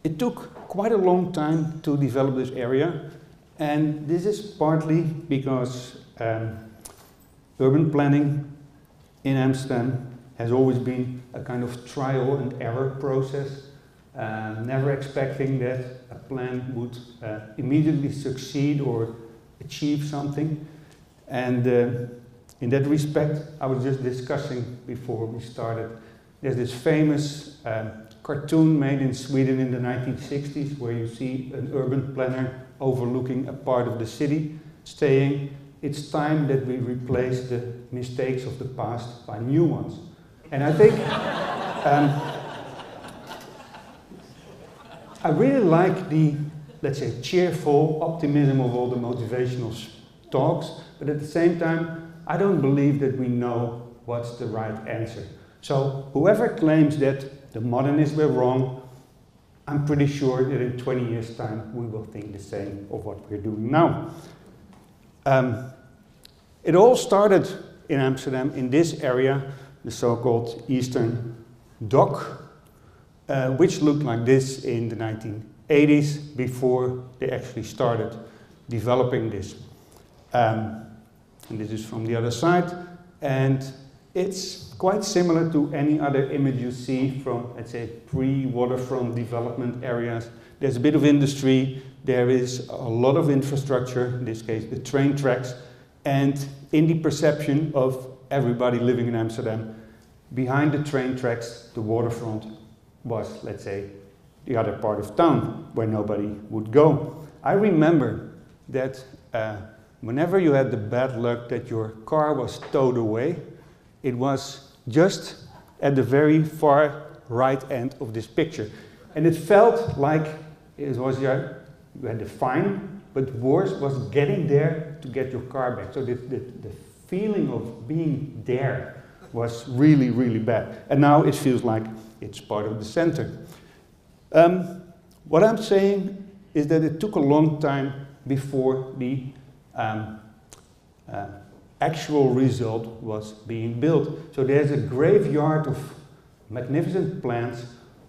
It took quite a long time to develop this area, and this is partly because urban planning in Amsterdam has always been a kind of trial and error process, never expecting that a plan would immediately succeed or achieve something. And in that respect, I was just discussing before we started, there's this famous cartoon made in Sweden in the 1960s where you see an urban planner overlooking a part of the city saying, "It's time that we replace the mistakes of the past by new ones." And I think I really like the, let's say, cheerful optimism of all the motivational talks, but at the same time, I don't believe that we know what's the right answer. So whoever claims that the modernists were wrong, I'm pretty sure that in 20 years' time we will think the same of what we're doing now. It all started in Amsterdam, in this area, the so-called Eastern Dock, which looked like this in the 1980s before they actually started developing this. And this is from the other side, and it's quite similar to any other image you see from, let's say, pre-waterfront development areas. There's a bit of industry, there is a lot of infrastructure, in this case the train tracks, and in the perception of everybody living in Amsterdam, behind the train tracks, the waterfront was, let's say, the other part of town where nobody would go. I remember that whenever you had the bad luck that your car was towed away, it was just at the very far right end of this picture. And it felt like it was you had the fine, but worse was getting there to get your car back. So the feeling of being there was really, really bad. And now it feels like it's part of the center. What I'm saying is that it took a long time before the actual result was being built. So there's a graveyard of magnificent plans,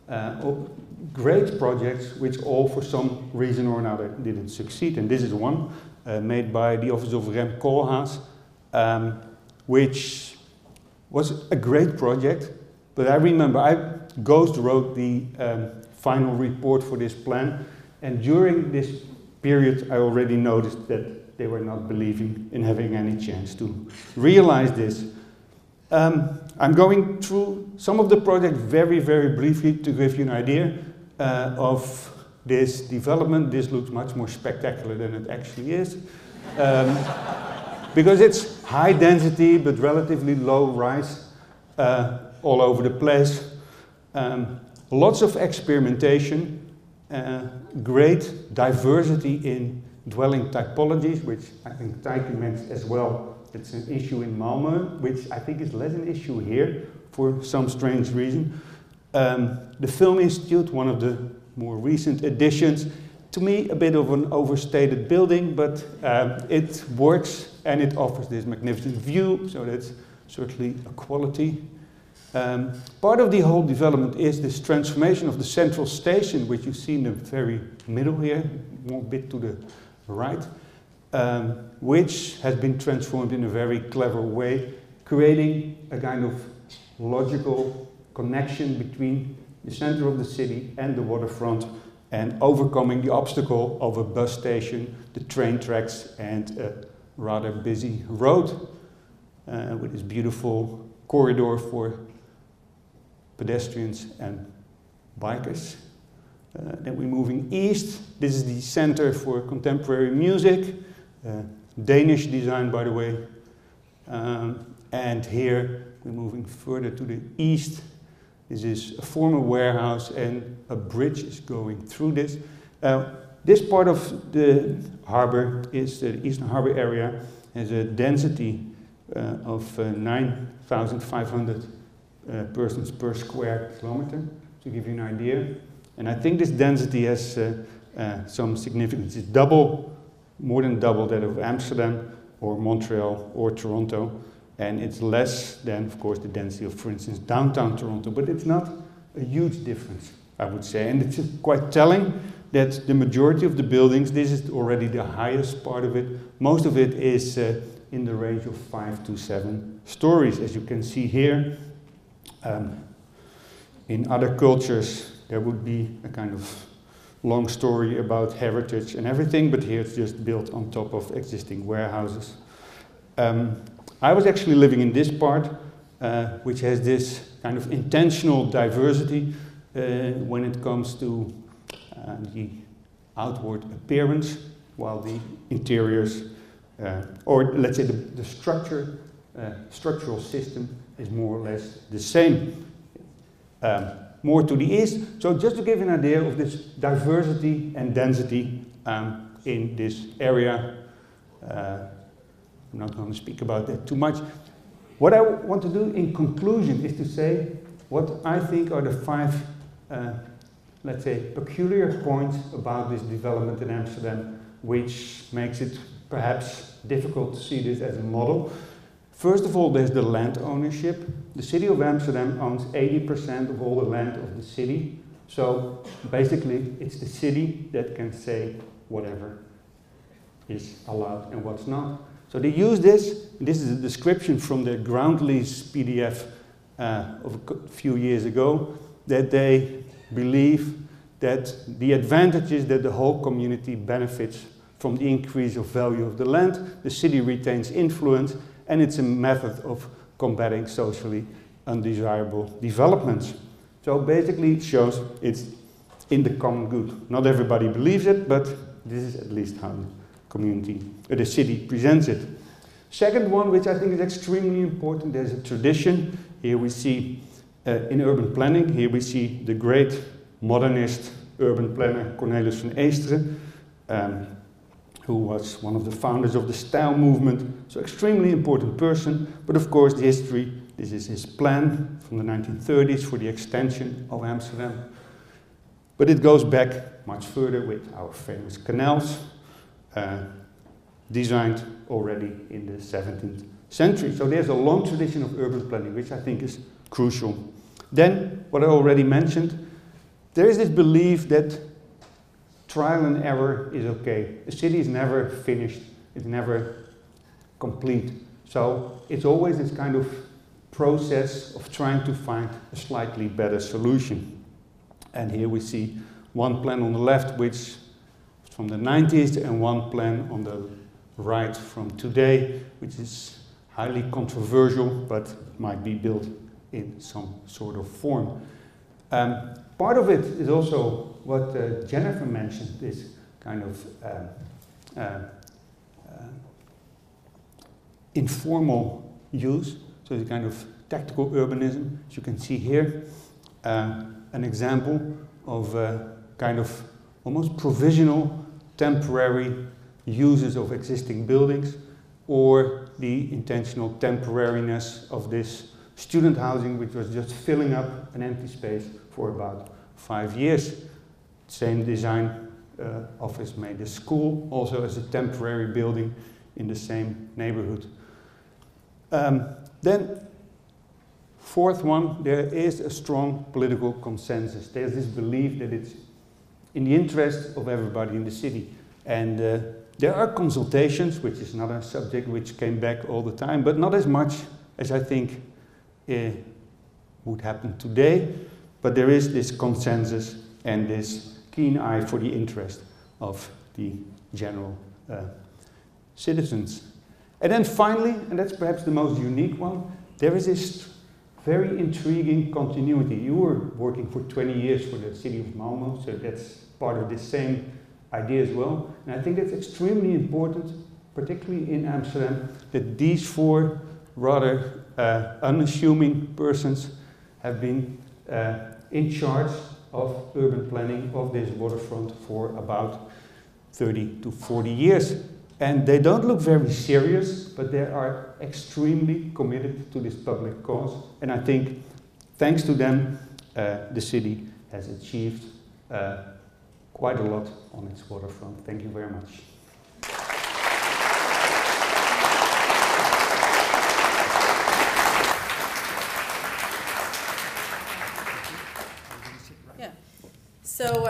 of great projects, which all for some reason or another didn't succeed. And this is one made by the office of Rem Koolhaas, which was a great project. But I remember I ghost wrote the final report for this plan, and during this period I already noticed that they were not believing in having any chance to realize this. I'm going through some of the project very, very briefly to give you an idea of this development. This looks much more spectacular than it actually is. Because it's high density but relatively low rise all over the place. Lots of experimentation, great diversity in dwelling typologies, which I think Tyke mentioned as well. It's an issue in Malmö, which I think is less an issue here for some strange reason. The Film Institute, one of the more recent additions, to me a bit of an overstated building, but it works and it offers this magnificent view, so that's certainly a quality. Part of the whole development is this transformation of the central station, which you see in the very middle here, more bit to the right, which has been transformed in a very clever way, creating a kind of logical connection between the center of the city and the waterfront, and overcoming the obstacle of a bus station, the train tracks, and a rather busy road with this beautiful corridor for pedestrians and bikers. Then we're moving east. This is the Center for Contemporary Music, Danish design, by the way. And here we're moving further to the east. This is a former warehouse and a bridge is going through this. This part of the harbor is the Eastern Harbor area, has a density of 9,500 persons per square kilometer, to give you an idea. And I think this density has some significance. It's more than double that of Amsterdam or Montreal or Toronto. And it's less than, of course, the density of, for instance, downtown Toronto. But it's not a huge difference, I would say. And it's quite telling that the majority of the buildings, this is already the highest part of it, most of it is in the range of 5 to 7 stories, as you can see here. In other cultures, there would be a kind of long story about heritage and everything, but here it's just built on top of existing warehouses. I was actually living in this part, which has this kind of intentional diversity when it comes to the outward appearance, while the interiors, or let's say the structural system is more or less the same. More to the east. So just to give an idea of this diversity and density in this area. I'm not going to speak about that too much. What I want to do in conclusion is to say what I think are the 5, let's say, peculiar points about this development in Amsterdam, which makes it perhaps difficult to see this as a model. First of all, there's the land ownership. The city of Amsterdam owns 80% of all the land of the city. So basically, it's the city that can say whatever is allowed and what's not. So they use this. This is a description from the ground lease PDF of a few years ago, that they believe that the advantages that the whole community benefits from the increase of value of the land, the city retains influence, and it's a method of combating socially undesirable developments. So basically it shows it's in the common good. Not everybody believes it, but this is at least how the city presents it. Second one, which I think is extremely important, there's a tradition. Here we see in urban planning, here we see the great modernist urban planner Cornelis van Eesteren, who was one of the founders of the style movement, so extremely important person, but of course the history, this is his plan from the 1930s for the extension of Amsterdam. But it goes back much further with our famous canals, designed already in the 17th century. So there's a long tradition of urban planning, which I think is crucial. Then, what I already mentioned, there is this belief that trial and error is okay. A city is never finished, it's never complete. So it's always this kind of process of trying to find a slightly better solution. And here we see one plan on the left, which is from the 90s, and one plan on the right from today, which is highly controversial, but might be built in some sort of form. Part of it is also what Jennifer mentioned, this kind of informal use, so it's a kind of tactical urbanism. As you can see here, an example of kind of almost provisional, temporary uses of existing buildings, or the intentional temporariness of this student housing, which was just filling up an empty space for about 5 years. Same design office made the school also as a temporary building in the same neighborhood. Then, fourth one, there is a strong political consensus. There's this belief that it's in the interest of everybody in the city. And there are consultations, which is another subject which came back all the time, but not as much as I think would happen today. But there is this consensus and this keen eye for the interest of the general citizens. And then finally, and that's perhaps the most unique one, there is this very intriguing continuity. You were working for 20 years for the city of Malmö, so that's part of the same idea as well. And I think that's extremely important, particularly in Amsterdam, that these four rather unassuming persons have been in charge of urban planning of this waterfront for about 30 to 40 years. And they don't look very serious, but they are extremely committed to this public cause. And I think, thanks to them, the city has achieved quite a lot on its waterfront. Thank you very much. Yeah. So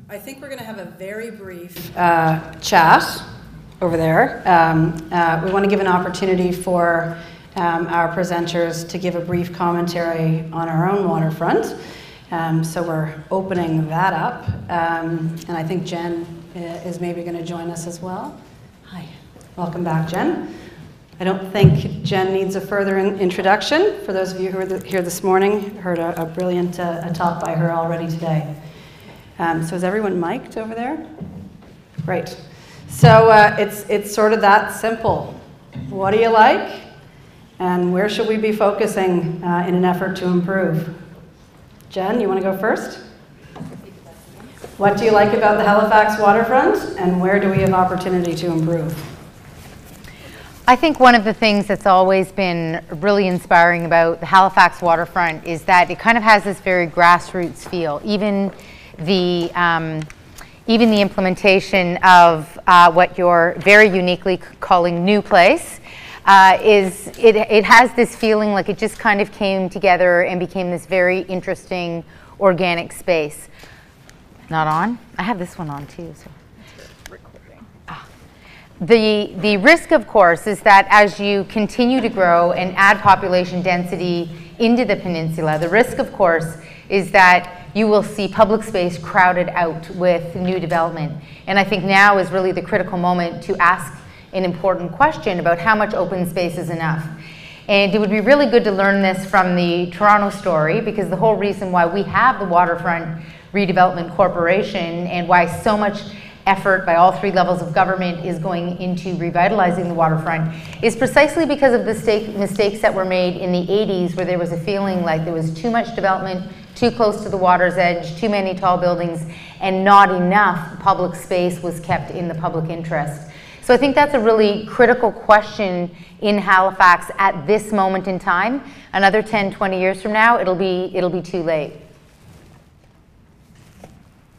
I think we're going to have a very brief chat over there. We want to give an opportunity for our presenters to give a brief commentary on our own waterfront. So we're opening that up. And I think Jen is maybe going to join us as well. Hi. Welcome back, Jen. I don't think Jen needs a further introduction. For those of you who are here this morning, heard a brilliant talk by her already today. So is everyone mic'd over there? Great. So it's sort of that simple. What do you like? And where should we be focusing in an effort to improve? Jen, you want to go first? What do you like about the Halifax waterfront, and where do we have opportunity to improve? I think one of the things that's always been really inspiring about the Halifax waterfront is that it kind of has this very grassroots feel. Even the implementation of what you're very uniquely calling New Place it has this feeling like it just kind of came together and became this very interesting organic space. Not on? I have this one on too. So. The risk, of course, is that as you continue to grow and add population density into the peninsula, the risk, of course, is that you will see public space crowded out with new development. And I think now is really the critical moment to ask an important question about how much open space is enough. And it would be really good to learn this from the Toronto story, because the whole reason why we have the Waterfront Redevelopment Corporation and why so much effort by all three levels of government is going into revitalizing the waterfront is precisely because of the mistakes that were made in the 80s, where there was a feeling like there was too much development, too close to the water's edge, too many tall buildings, and not enough public space was kept in the public interest. So I think that's a really critical question in Halifax at this moment in time. Another 10, 20 years from now, it'll be too late.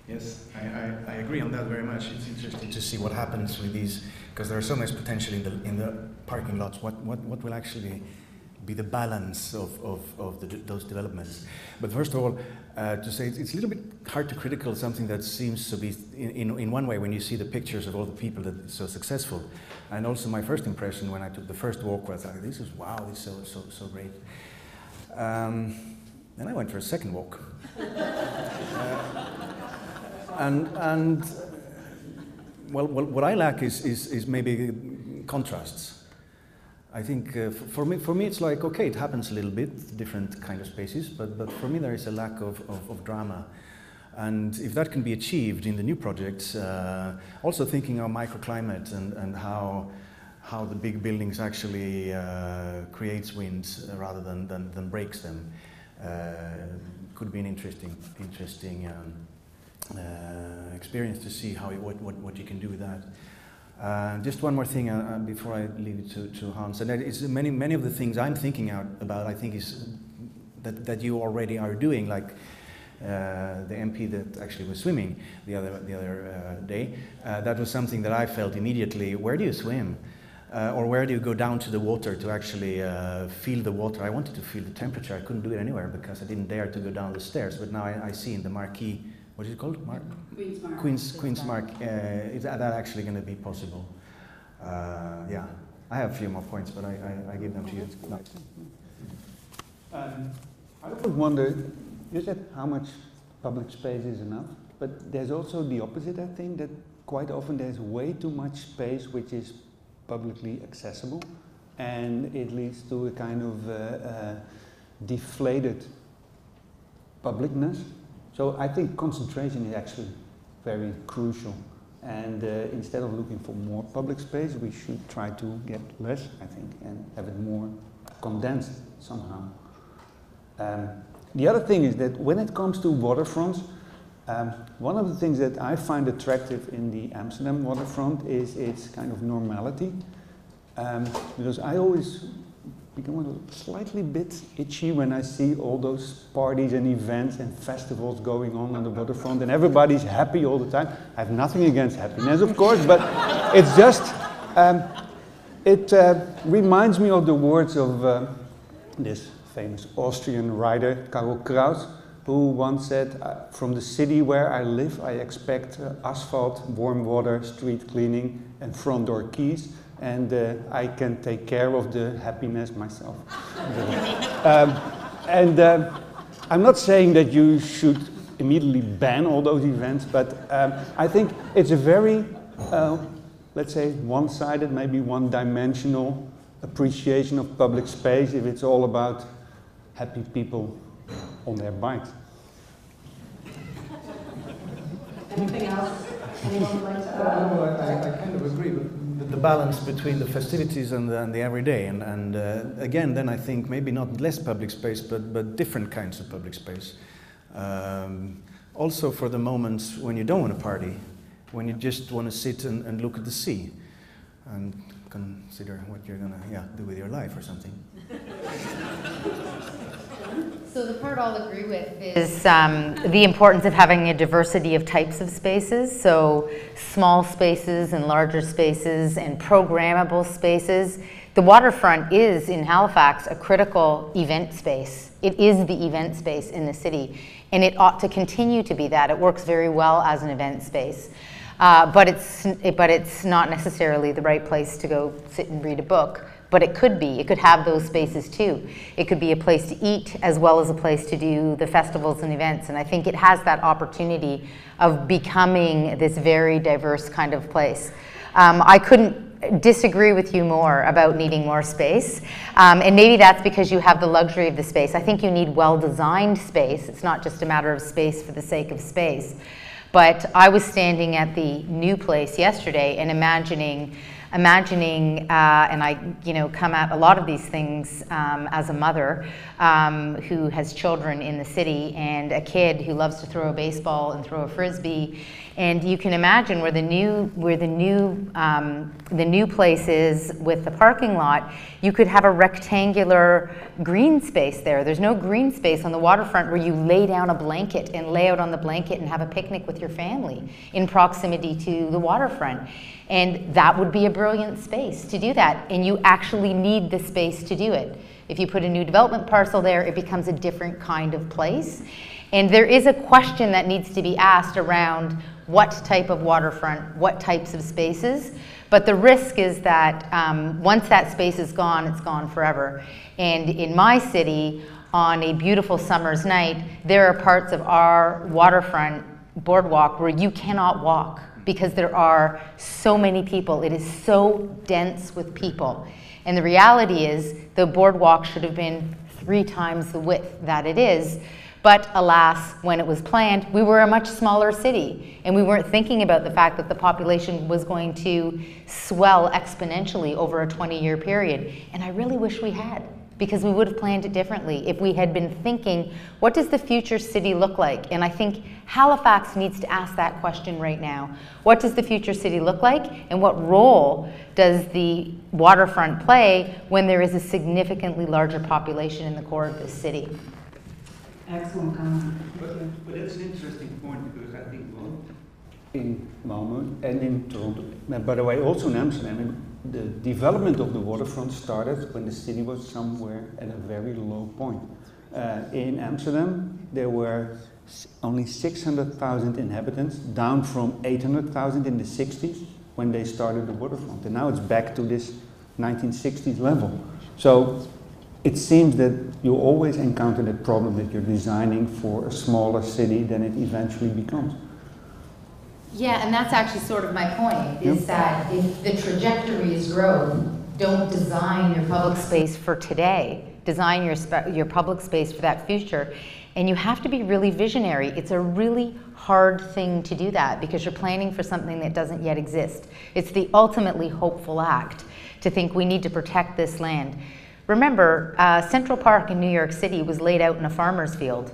Yes, I agree on that very much. It's interesting to see what happens with these, because there is so much potential in the parking lots. What will actually be the balance of those developments? But first of all, to say it's a little bit hard to critical something that seems to be in one way when you see the pictures of all the people that are so successful, and also my first impression when I took the first walk was like, this is wow, this is so great. Then I went for a second walk. And well, what I lack is maybe contrasts. I think for me it's like, okay, it happens a little bit, different kind of spaces, but for me there is a lack of drama. And if that can be achieved in the new projects, also thinking of microclimate and how the big buildings actually creates winds rather than breaks them, could be an interesting experience to see what you can do with that. Just one more thing before I leave it to Hans, and that is many of the things I'm thinking about. I think is that you already are doing, like the MP that actually was swimming the other day. That was something that I felt immediately. Where do you swim? Or where do you go down to the water to actually feel the water? I wanted to feel the temperature. I couldn't do it anywhere because I didn't dare to go down the stairs. But now I see in the marquee, what is it called? Queen's Mark. Is that actually going to be possible? Yeah, I have a few more points, but I give them to you. No. I would wonder, you said how much public space is enough, but there's also the opposite, I think, that quite often there's way too much space which is publicly accessible, and it leads to a kind of deflated publicness. So I think concentration is actually very crucial, and instead of looking for more public space, we should try to get less, I think, and have it more condensed somehow. The other thing is that when it comes to waterfronts, one of the things that I find attractive in the Amsterdam waterfront is its kind of normality, because I always become a slightly bit itchy when I see all those parties and events and festivals going on the waterfront, and everybody's happy all the time. I have nothing against happiness, of course, but it's just, it reminds me of the words of this famous Austrian writer, Karl Kraus, who once said, from the city where I live, I expect asphalt, warm water, street cleaning, and front door keys, and I can take care of the happiness myself. I'm not saying that you should immediately ban all those events, but I think it's a very, let's say, one-sided, maybe one-dimensional appreciation of public space if it's all about happy people on their bikes. Anything else anyone would like to add? Well, I kind of agree with the balance between the festivities and the everyday, and again, then I think maybe not less public space, but different kinds of public space. Also for the moments when you don't want to party, when you just want to sit and look at the sea and consider what you're gonna do with your life or something. So the part I'll agree with is the importance of having a diversity of types of spaces. So small spaces and larger spaces and programmable spaces. The waterfront is, in Halifax, a critical event space. It is the event space in the city, and it ought to continue to be that. It works very well as an event space. But it's not necessarily the right place to go sit and read a book. But it could be. It could have those spaces too. It could be a place to eat as well as a place to do the festivals and events. And I think it has that opportunity of becoming this very diverse kind of place. I couldn't disagree with you more about needing more space. And maybe that's because you have the luxury of the space. I think you need well-designed space. It's not just a matter of space for the sake of space. But I was standing at the new place yesterday and imagining imagining, and I come at a lot of these things as a mother who has children in the city and a kid who loves to throw a baseball and throw a frisbee. And you can imagine where the new place is with the parking lot. You could have a rectangular green space there. There's no green space on the waterfront where you lay down a blanket and lay out on the blanket and have a picnic with your family in proximity to the waterfront. And that would be a brilliant space to do that. And you actually need the space to do it. If you put a new development parcel there, it becomes a different kind of place. And there is a question that needs to be asked around what type of waterfront, what types of spaces. But the risk is that once that space is gone, it's gone forever. And in my city, on a beautiful summer's night, there are parts of our waterfront boardwalk where you cannot walk because there are so many people. It is so dense with people. And the reality is the boardwalk should have been 3 times the width that it is. But alas, when it was planned, we were a much smaller city, and we weren't thinking about the fact that the population was going to swell exponentially over a 20-year period. And I really wish we had, because we would have planned it differently if we had been thinking, what does the future city look like? And I think Halifax needs to ask that question right now. What does the future city look like, and what role does the waterfront play when there is a significantly larger population in the core of this city? Excellent comment. But that's an interesting point, because I think in Malmö and in Toronto, and by the way, also in Amsterdam, the development of the waterfront started when the city was somewhere at a very low point. In Amsterdam, there were only 600,000 inhabitants, down from 800,000 in the 60s when they started the waterfront. And now it's back to this 1960s level. So it seems that you always encounter that problem that you're designing for a smaller city than it eventually becomes. Yeah, and that's actually sort of my point, is that if the trajectory is growth, don't design your public space for today. Design your public space for that future. And you have to be really visionary. It's a really hard thing to do that because you're planning for something that doesn't yet exist. It's the ultimately hopeful act to think we need to protect this land. Remember, Central Park in New York City was laid out in a farmer's field.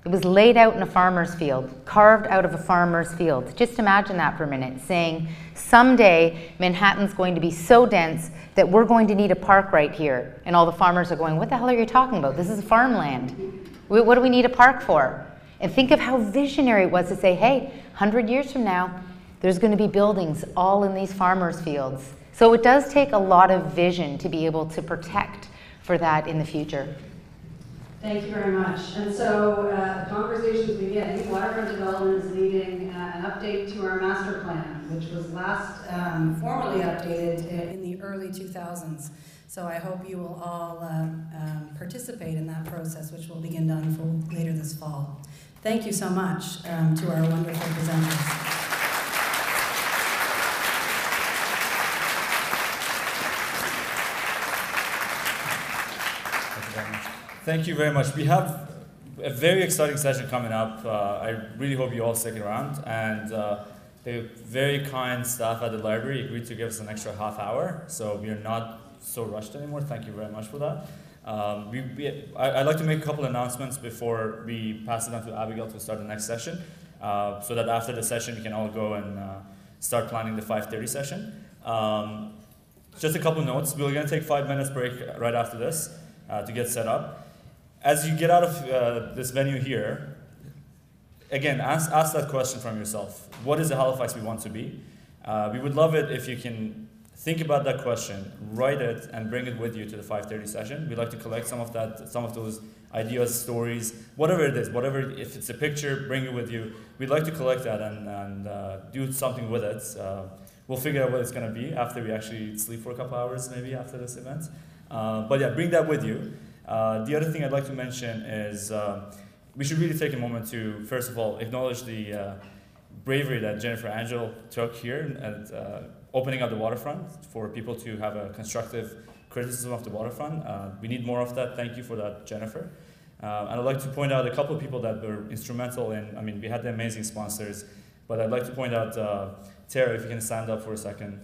It was laid out in a farmer's field, carved out of a farmer's field. Just imagine that for a minute, saying someday Manhattan's going to be so dense that we're going to need a park right here. And all the farmers are going, what the hell are you talking about? This is farmland. What do we need a park for? And think of how visionary it was to say, hey, 100 years from now, there's going to be buildings all in these farmers' fields. So it does take a lot of vision to be able to protect for that in the future. Thank you very much. And so conversations begin. Waterfront Development is leading an update to our master plan, which was last formally updated in the early 2000s. So I hope you will all participate in that process, which will begin to unfold later this fall. Thank you so much to our wonderful presenters. Thank you very much. We have a very exciting session coming up. I really hope you all stick around. And the very kind staff at the library agreed to give us an extra half hour, so we are not so rushed anymore. Thank you very much for that. I'd like to make a couple announcements before we pass it on to Abigail to start the next session, so that after the session we can all go and start planning the 5:30 session. Just a couple notes. We're going to take 5 minutes break right after this to get set up. As you get out of this venue here, again, ask that question from yourself. What is the Halifax we want to be? We would love it if you can think about that question, write it, and bring it with you to the 5:30 session. We'd like to collect some of those ideas, stories, whatever it is, if it's a picture, bring it with you. We'd like to collect that and do something with it. We'll figure out what it's going to be after we actually sleep for a couple hours, maybe after this event. But yeah, bring that with you. The other thing I'd like to mention is we should really take a moment to, first of all, acknowledge the bravery that Jennifer Angel took here at opening up the waterfront for people to have a constructive criticism of the waterfront. We need more of that. Thank you for that, Jennifer. And I'd like to point out a couple of people that were instrumental in, we had the amazing sponsors, but I'd like to point out Tara, if you can stand up for a second.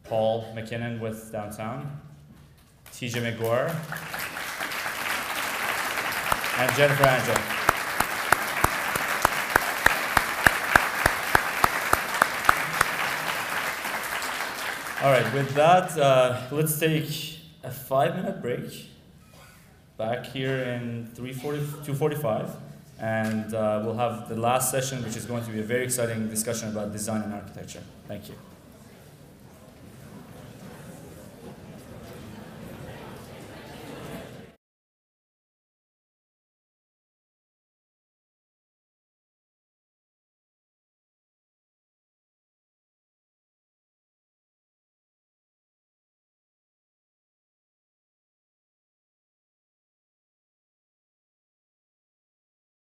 Paul McKinnon with downtown, TJ McGuire, and Jennifer Angel. All right, with that, let's take a 5-minute break. Back here in 2:45, and we'll have the last session, which is going to be a very exciting discussion about design and architecture. Thank you.